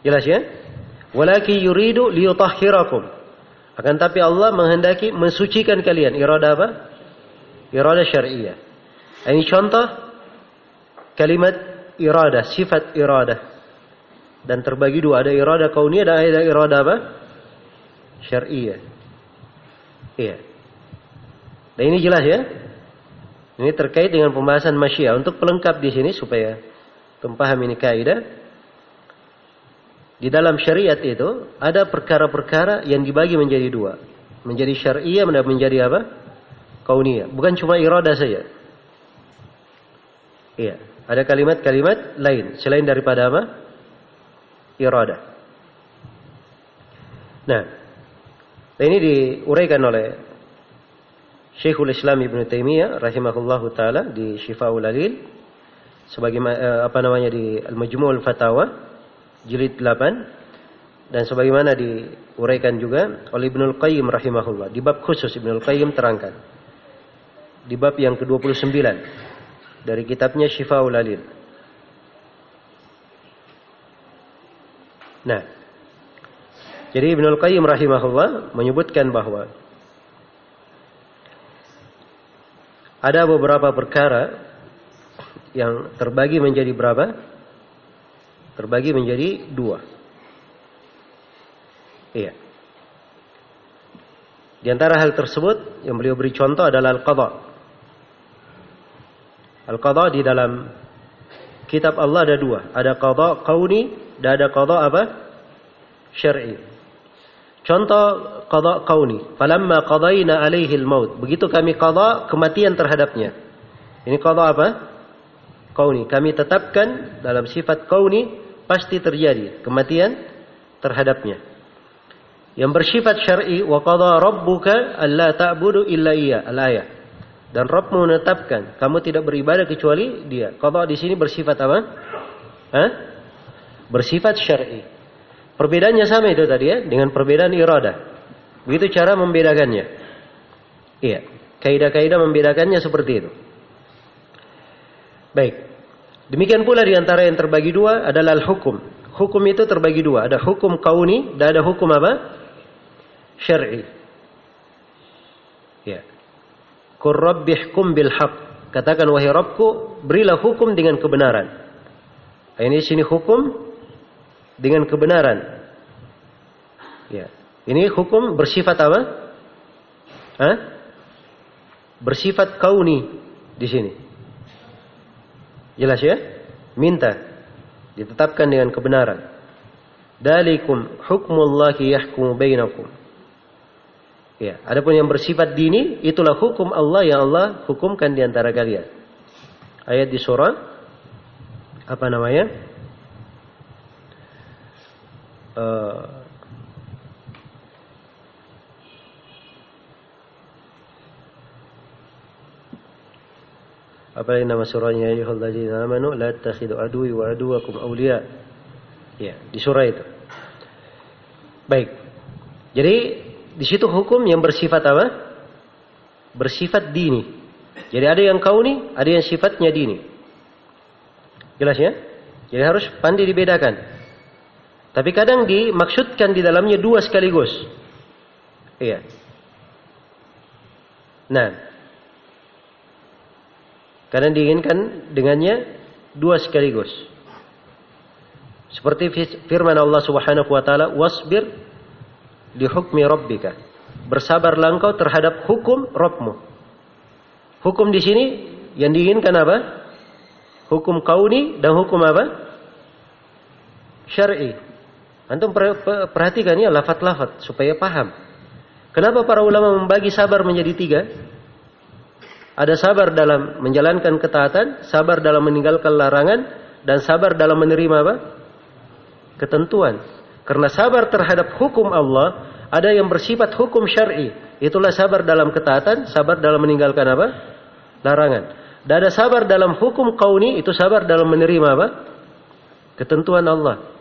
Jelas ya? Walaki yuridu liyutahhirakum. Akan tapi Allah menghendaki mensucikan kalian. Irada apa? Irada syar'iyah. Ini contoh kalimat irada, sifat irada. Dan terbagi dua, ada irada kauniyah dan ada irada apa? Syar'iyah. Iya. Dan ini jelas ya? Ini terkait dengan pembahasan masyiah. Untuk pelengkap di sini supaya paham ini kaidah. Di dalam syariat itu ada perkara-perkara yang dibagi menjadi dua. Menjadi syariah dan menjadi apa? Kauniyah. Bukan cuma irada saja. Iya. Ada kalimat-kalimat lain selain daripada apa? Irada. Nah, ini diuraikan oleh Syekhul Islam Ibn Taimiyah rahimahullahu taala di Syifaul Alil sebagai di Al-Majmu' al-Fatawa jilid 8 dan sebagaimana diuraikan juga oleh Ibnul Qayyim rahimahullah di bab khusus. Ibnul Qayyim terangkan di bab yang ke-29 dari kitabnya Syifaul Alil. Nah, jadi Ibnul Qayyim rahimahullah menyebutkan bahwa ada beberapa perkara yang terbagi menjadi berapa? Terbagi menjadi dua. Iya. Di antara hal tersebut yang beliau beri contoh adalah al-qadha. Al-qadha di dalam kitab Allah ada dua. Ada qadha qauni dan ada qadha apa? Syar'i. Contoh qadha qauni. Falamma qadayna alaihi al-maut. Begitu kami qadha kematian terhadapnya. Ini qadha apa? Qauni. Kami tetapkan dalam sifat qauni pasti terjadi kematian terhadapnya. Yang bersifat syar'i, wa qadha rabbuka alla ta'budu illa iya, al-ayah. Dan Rabbmu menetapkan kamu tidak beribadah kecuali Dia. Qadha di sini bersifat apa? Bersifat syar'i. Perbedaannya sama itu tadi ya, dengan perbedaan iradah. Begitu cara membedakannya. Iya, kaidah-kaidah membedakannya seperti itu. Baik. Demikian pula di antara yang terbagi dua adalah al-hukum. Hukum itu terbagi dua, ada hukum kauni dan ada hukum apa? Syar'i. Ya. Qur rabbihkum bil haqq. Katakan wahai Rabbku, berilah hukum dengan kebenaran. Ini sini hukum dengan kebenaran. Ya. Ini hukum bersifat apa? Bersifat kauni di sini. Jelas ya? Minta ditetapkan dengan kebenaran. Dalikum hukmullahi yahkumu bainakum. Ya, adapun yang bersifat dini itulah hukum Allah yang Allah hukumkan di antara kalian. Ayat di surah apa namanya? Apa yang nama surahnya? Ya ayyuhalladzina amanu la tattakhidu aduwwi wa aduwwakum awliya. Ya, di surah itu. Baik. Jadi di situ hukum yang bersifat apa? Bersifat dini. Jadi ada yang kauni, ada yang sifatnya dini. Jelas ya? Jadi harus pandai dibedakan. Tapi kadang dimaksudkan di dalamnya dua sekaligus. Iya. Nah, kadang diinginkan dengannya dua sekaligus. Seperti firman Allah Subhanahu wa taala, "Wasbir li hukmi rabbika." Bersabarlah engkau terhadap hukum Rabbmu. Hukum di sini yang diinginkan apa? Hukum kauni dan hukum apa? Syar'i. Antum perhatikan ya lafaz-lafaz supaya paham. Kenapa para ulama membagi sabar menjadi tiga? Ada sabar dalam menjalankan ketaatan, sabar dalam meninggalkan larangan, dan sabar dalam menerima apa? Ketentuan. Karena sabar terhadap hukum Allah ada yang bersifat hukum syar'i. Itulah sabar dalam ketaatan, sabar dalam meninggalkan apa? Larangan. Dan ada sabar dalam hukum kauni, itu sabar dalam menerima apa? Ketentuan Allah.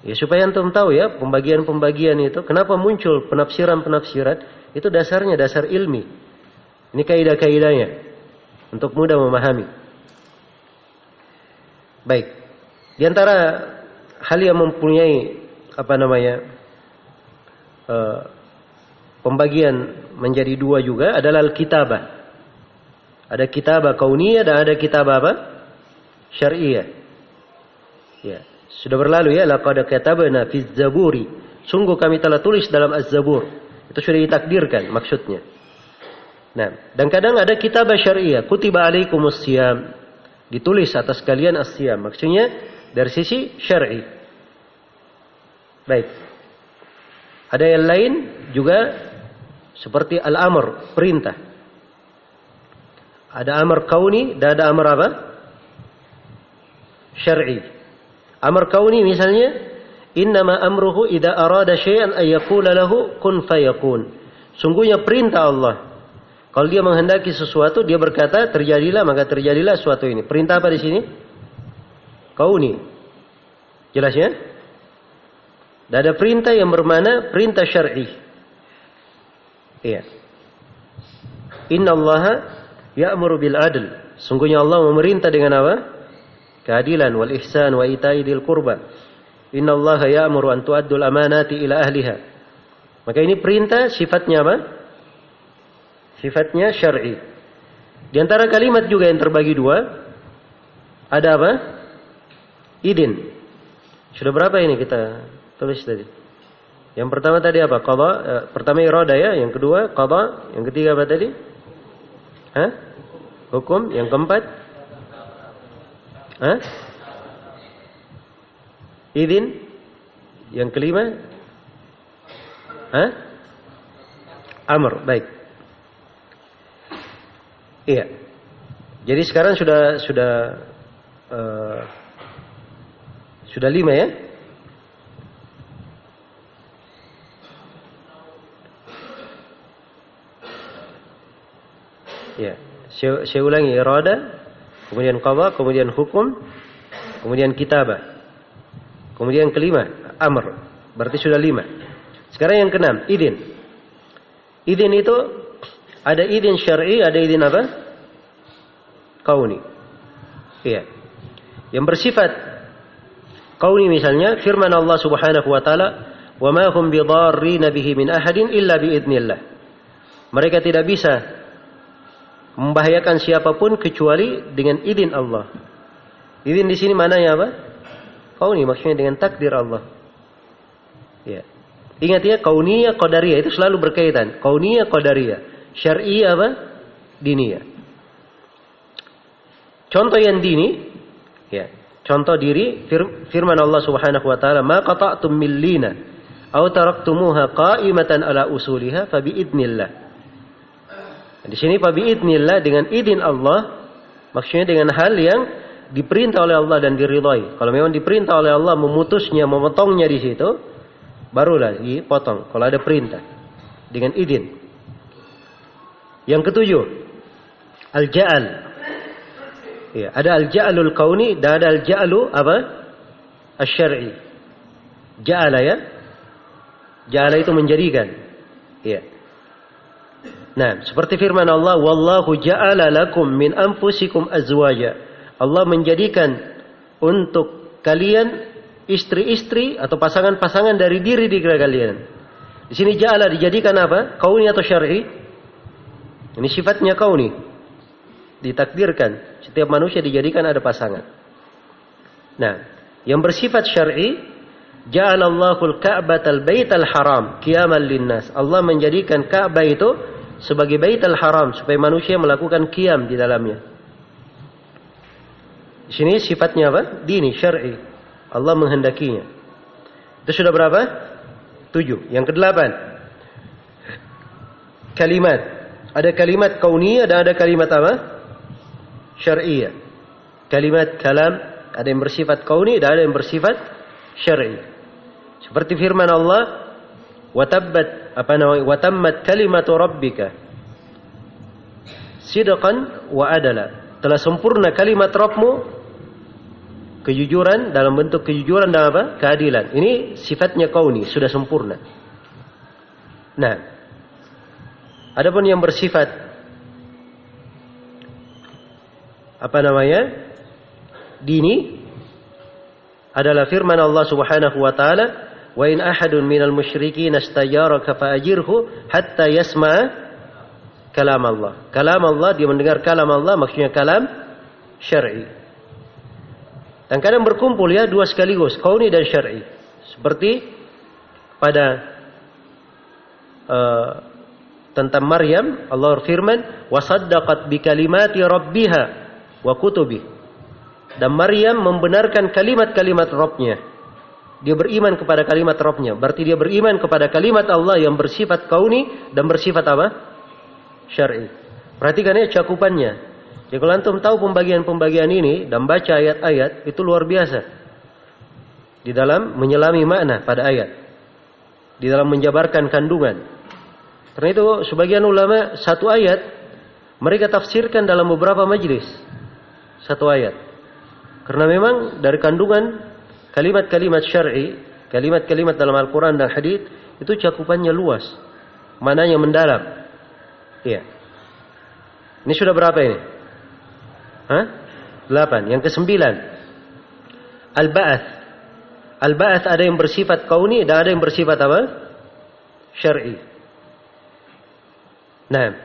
Ya supaya antum tahu ya pembagian-pembagian itu kenapa muncul penafsiran-penafsiran itu dasarnya dasar ilmi. Ini kaidah-kaidahnya untuk mudah memahami. Baik. Di antara hal yang mempunyai apa namanya pembagian menjadi dua juga adalah al-kitabah. Ada kitabah kauniyah dan ada kitabah apa? Syar'iyah. Ya, sudah berlalu ya, laqad katabna fi zaburi. Sungguh kami telah tulis dalam Az-Zabur. Itu sudah ditakdirkan maksudnya. Nah, dan kadang ada kitabah syar'iyah, kutiba alaikumus siyam. Ditulis atas kalian as-siyam. Maksudnya dari sisi syar'i. Baik. Ada yang lain juga seperti al-amr, perintah. Ada amr kauni dan ada amr apa? Syar'i. Amr kauni misalnya, innama amruhu idza arada syai'an ay yaqula lahu kun fayakun. Sungguhnya perintah Allah. Kalau dia menghendaki sesuatu, dia berkata terjadilah, maka terjadilah sesuatu ini. Perintah apa di sini? Kauni. Jelas ya? Dan ada perintah yang bermana perintah syar'i. Iya. Innallaha ya'muru bil adl. Sungguhnya Allah memerintah dengan apa? Keadilan wal ihsan wa ita'i dzil qurba. Innallaha ya'muru an tu'addul amanati ila ahliha. Maka ini perintah sifatnya apa? Sifatnya syar'i. Di antara kalimat juga yang terbagi dua ada apa? Idin. Sudah berapa ini kita tulis tadi? Yang pertama tadi apa? Qada. Pertama irada ya, yang kedua qada, yang ketiga apa tadi? Hah? Hukum, yang keempat? Hah? Izin, yang kelima? Hah? Amr, baik. Iya. Jadi sekarang sudah 5 ya? Ya, saya ulangi, irada, kemudian qada, kemudian hukum, kemudian kitabah. Kemudian kelima, amr. Berarti sudah 5. Sekarang yang keenam, idin. Idin itu ada idin syar'i, ada idin apa? Kauni. Iya. Yang bersifat kauni misalnya firman Allah Subhanahu wa taala, "Wa ma hum bidarrin bihi min ahadin illa bi idznillah." Mereka tidak bisa membahayakan siapapun kecuali dengan izin Allah. Izin di sini maknanya apa? Kauni, maksudnya dengan takdir Allah. Ya. Ingat ya, kauniyah qadariyah itu selalu berkaitan. Kauniyah qadariyah, syar'iyah apa? Diniyah. Contoh yang dini, ya. Contoh diri firman Allah Subhanahu wa taala, "Ma qata'tum min lina aw taraktumuha qa'imatan ala usuliha fa bi idznillah." Di sini fa bi idznillah, dengan izin Allah, maksudnya dengan hal yang diperintah oleh Allah dan diridhai. Kalau memang diperintah oleh Allah memutusnya, memotongnya di situ, barulah dipotong. Kalau ada perintah dengan izin. Yang ketujuh, al-ja'al. Ya, ada al-ja'alul kauni dan ada al-ja'alu apa? Asy-syar'i. Ja'ala ya. Ja'ala itu menjadikan. Ya. Nah, seperti firman Allah, "Wallahu ja'ala lakum min anfusikum azwaja." Allah menjadikan untuk kalian istri-istri atau pasangan-pasangan dari diri kalian. Di sini ja'ala dijadikan apa? Kauni atau syar'i? Ini sifatnya kauni. Ditakdirkan setiap manusia dijadikan ada pasangan. Nah, yang bersifat syar'i, ja'alallahu al-ka'batal baital haram qiyaman linnas. Allah menjadikan Ka'bah itu sebagai baitul haram supaya manusia melakukan qiyam di dalamnya. Di sini sifatnya apa? Dini, syar'i. Allah menghendakinya. Itu sudah berapa? 7. Yang ke-8. Kalimat. Ada kalimat kauniyah dan ada kalimat apa? Syar'iyah. Kalimat kalam ada yang bersifat kauni dan ada yang bersifat syar'i. Seperti firman Allah, watammat kalimatu rabbika sidqan wa adala. Telah sempurna kalimat Rabbmu, kejujuran dalam bentuk kejujuran dan apa? Keadilan. Ini sifatnya kauni, sudah sempurna. Nah, adapun yang bersifat dini adalah firman Allah Subhanahu wa taala, "Wa in ahadun minal musyrikin istajaraka fa'ajirhu hatta yasma'a kalam Allah." Kalam Allah, dia mendengar kalam Allah, maksudnya kalam syar'i. Dan kadang berkumpul ya dua sekaligus, kauni dan syar'i. Seperti pada tentang Maryam, Allah berfirman, "Wa saddaqat bi kalimati rabbiha wa kutubi." Dan Maryam membenarkan kalimat-kalimat Rabbnya. Dia beriman kepada kalimat Rabbnya. Berarti dia beriman kepada kalimat Allah yang bersifat kauni dan bersifat apa? Syar'i. Perhatikan ya cakupannya. Jadi kalau antum tahu pembagian-pembagian ini dan baca ayat-ayat, itu luar biasa. Di dalam menyelami makna pada ayat. Di dalam menjabarkan kandungan. Karena itu sebagian ulama satu ayat mereka tafsirkan dalam beberapa majlis. Satu ayat. Karena memang dari kandungan kalimat-kalimat syar'i, kalimat-kalimat dalam Al-Quran dan hadits itu cakupannya luas, maknanya mendalam. Iya. Ini sudah berapa ini? 8. Yang ke-9, Al-Ba'ath. Al-Ba'ath ada yang bersifat kauni dan ada yang bersifat apa? Syar'i. Nah,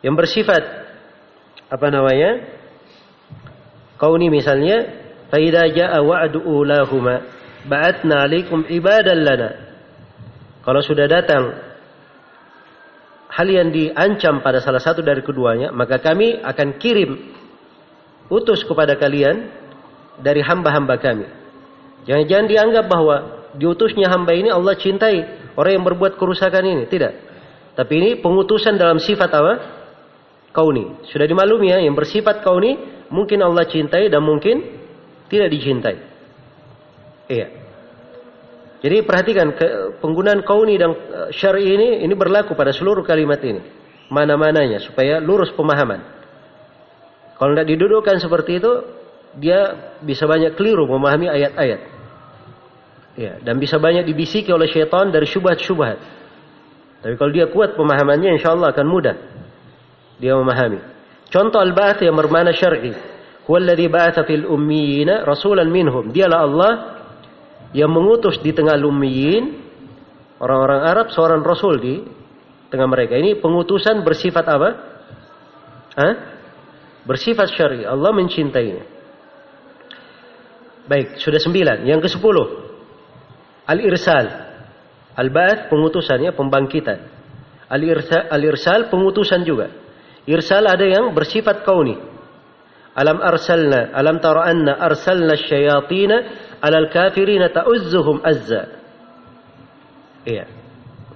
yang bersifat kauni misalnya, "Fa idza jaa wa'du ulahuma ba'atna 'alaikum ibadan lana Kalau sudah datang hal yang diancam pada salah satu dari keduanya, maka kami akan kirim utus kepada kalian dari hamba-hamba kami. Jangan dianggap bahwa diutusnya hamba ini Allah cintai orang yang berbuat kerusakan ini. Tidak. Tapi ini pengutusan dalam sifat apa? Kauni. Sudah dimaklumi ya, yang bersifat kauni mungkin Allah cintai dan mungkin tidak dicintai. Iya. Jadi perhatikan penggunaan kauni dan syar'i ini berlaku pada seluruh kalimat ini. Mana-mananya supaya lurus pemahaman. Kalau tidak didudukkan seperti itu, dia bisa banyak keliru memahami ayat-ayat. Ya, dan bisa banyak dibisiki oleh syaitan dari syubhat-syubhat. Tapi kalau dia kuat pemahamannya, insya Allah akan mudah dia memahami. Contoh al-ba'ats yang bermakna syar'i. Huwallazi ba'atsa fil ummiyina rasulan minhum. Dialah Allah yang mengutus di tengah ummiyin, orang-orang Arab, seorang rasul di tengah mereka. Ini pengutusan bersifat apa? Bersifat syar'i. Allah mencintainya. Baik, sudah 9. Yang ke-10. Al-irsal. Al-ba'ats pengutusannya, pembangkitan. Al-irsal pengutusan juga. Irsal ada yang bersifat kauni. Alam tara anna arsalna syayatina alal kafirina ta'uzzuhum azza. Iya.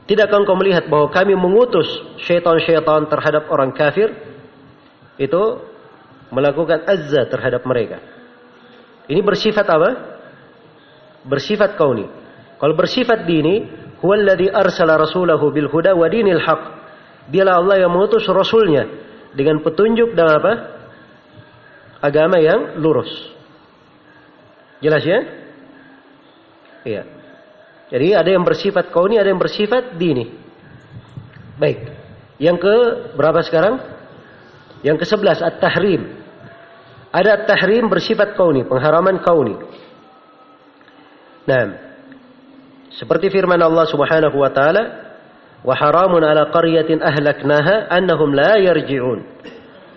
Tidakkah engkau melihat bahwa kami mengutus syaitan-syaitan terhadap orang kafir itu melakukan azza terhadap mereka. Ini bersifat apa? Bersifat kauni. Kalau bersifat dini, huwallazi arsala rasulahu bil huda wa dinil haq. Dialah Allah yang mengutus rasulnya dengan petunjuk dan apa? Agama yang lurus. Jelas ya? Iya. Jadi ada yang bersifat kauni, ada yang bersifat dini. Baik. Yang ke berapa sekarang? Yang ke-11 at-tahrim. Ada at-tahrim bersifat kauni, pengharaman kauni. Nah, seperti firman Allah Subhanahu wa taala, "Wa haramun 'ala qaryatin ahlaknaha annahum la yarji'un."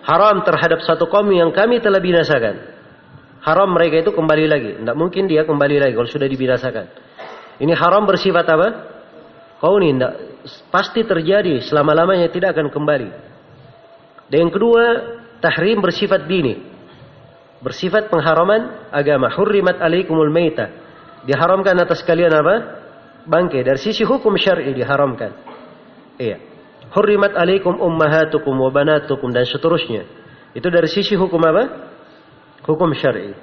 Haram terhadap satu kaum yang kami telah binasakan. Haram mereka itu kembali lagi. Tidak mungkin dia kembali lagi kalau sudah dibinasakan. Ini haram bersifat apa? Kauni, tidak pasti terjadi, selama-lamanya tidak akan kembali. Dan yang kedua, tahrim bersifat dini. Bersifat pengharaman agama. Hurrimat alaikumul maita. Diharamkan atas kalian apa? Bangkai. Dari sisi hukum syar'i diharamkan. Iya. Hurrimat alaikum ummahatukum wa banatukum dan seterusnya. Itu dari sisi hukum apa? Hukum syar'i.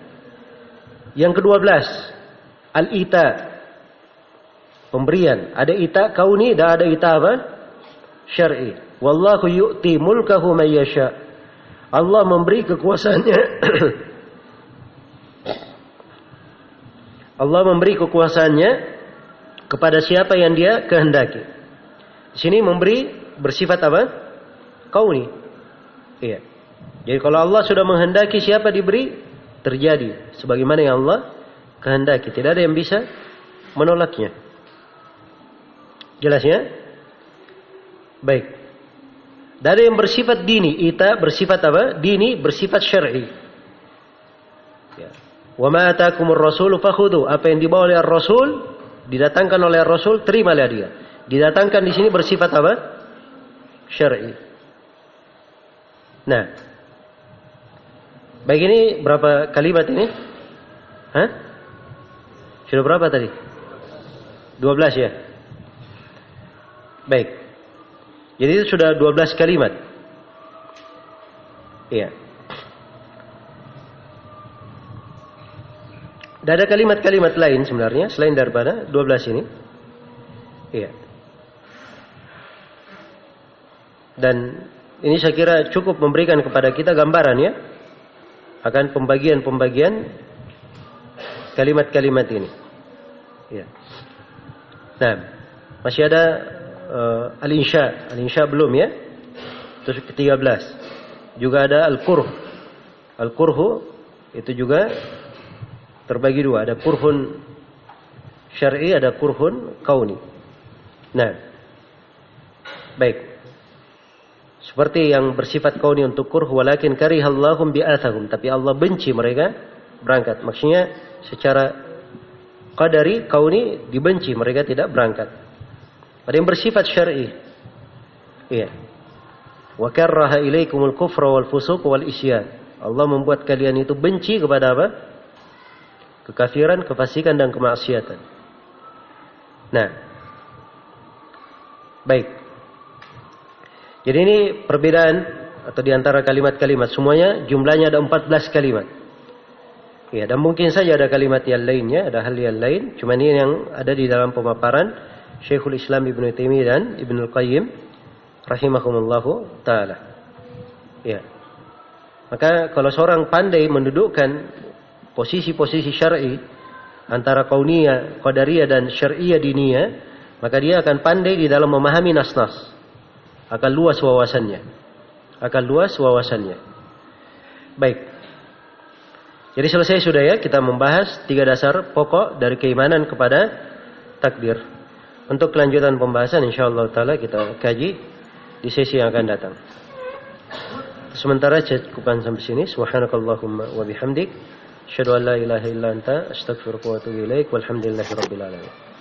Yang ke-12, al-ita. Pemberian. Ada ita kauni dan ada ita apa? Syar'i. Wallahu yu'ti mulkahu man yasha. Allah memberi kekuasaannya. Allah memberi kekuasaannya kepada siapa yang dia kehendaki. Di sini memberi bersifat apa? Kauni. Iya. Jadi kalau Allah sudah menghendaki siapa diberi, terjadi sebagaimana yang Allah kehendaki. Tidak ada yang bisa menolaknya. Jelas ya? Baik. Dan ada yang bersifat dini. Ita bersifat apa? Dini bersifat syar'i. Ya. Wa ma atakumur rasulu fakhudhu. Apa yang dibawa oleh Rasul, didatangkan oleh Rasul, terimalah dia. Didatangkan di sini bersifat apa? Syar'i. Nah. Baik, ini berapa kalimat ini? Hah? Sudah berapa tadi? 12 ya? Baik. Jadi itu sudah 12 kalimat. Iya. Dan ada kalimat-kalimat lain sebenarnya selain daripada 12 ini. Iya. Dan ini saya kira cukup memberikan kepada kita gambaran ya akan pembagian-pembagian kalimat-kalimat ini. Iya. Nah, masih ada al-insya. Al-insya belum ya. Terus ke-13. Juga ada al-kurh. Al-kurhu itu juga terbagi dua. Ada kurhun syar'i, ada kurhun kauni. Nah. Baik. Seperti yang bersifat kauni untuk kurh, walakin karihallahum bi'athahum. Tapi Allah benci mereka berangkat. Maksudnya secara qadari, kauni dibenci mereka tidak berangkat. Ada yang bersifat syar'i. Iya. Wa karraha ilaikumul kufra wal fusuq wal isyan. Allah membuat kalian itu benci kepada apa? Kekafiran, kefasikan dan kemaksiatan. Nah. Baik. Jadi ini perbedaan atau di antara kalimat-kalimat, semuanya jumlahnya ada 14 kalimat. Ya, dan mungkin saja ada kalimat yang lainnya, ada hal yang lain. Cuma ini yang ada di dalam pemaparan Syekhul Islam Ibnu Taimiyah dan Ibnu Qayyim rahimahumullahu taala. Ya. Maka kalau seorang pandai mendudukkan posisi-posisi syar'i antara kauniyah, qadariyah dan syar'iyah diniyah, maka dia akan pandai di dalam memahami nas-nas. Akan luas wawasannya. Baik. Jadi selesai sudah ya, kita membahas 3 dasar pokok dari keimanan kepada takdir. Untuk kelanjutan pembahasan insyaallah taala kita kaji di sesi yang akan datang. Sementara cukupkan sampai sini. Subhanakallahumma wa bihamdik, asyhadu an la ilaha illa anta, astaghfiruka wa atubu ilaik. Walhamdulillahirabbil alamin.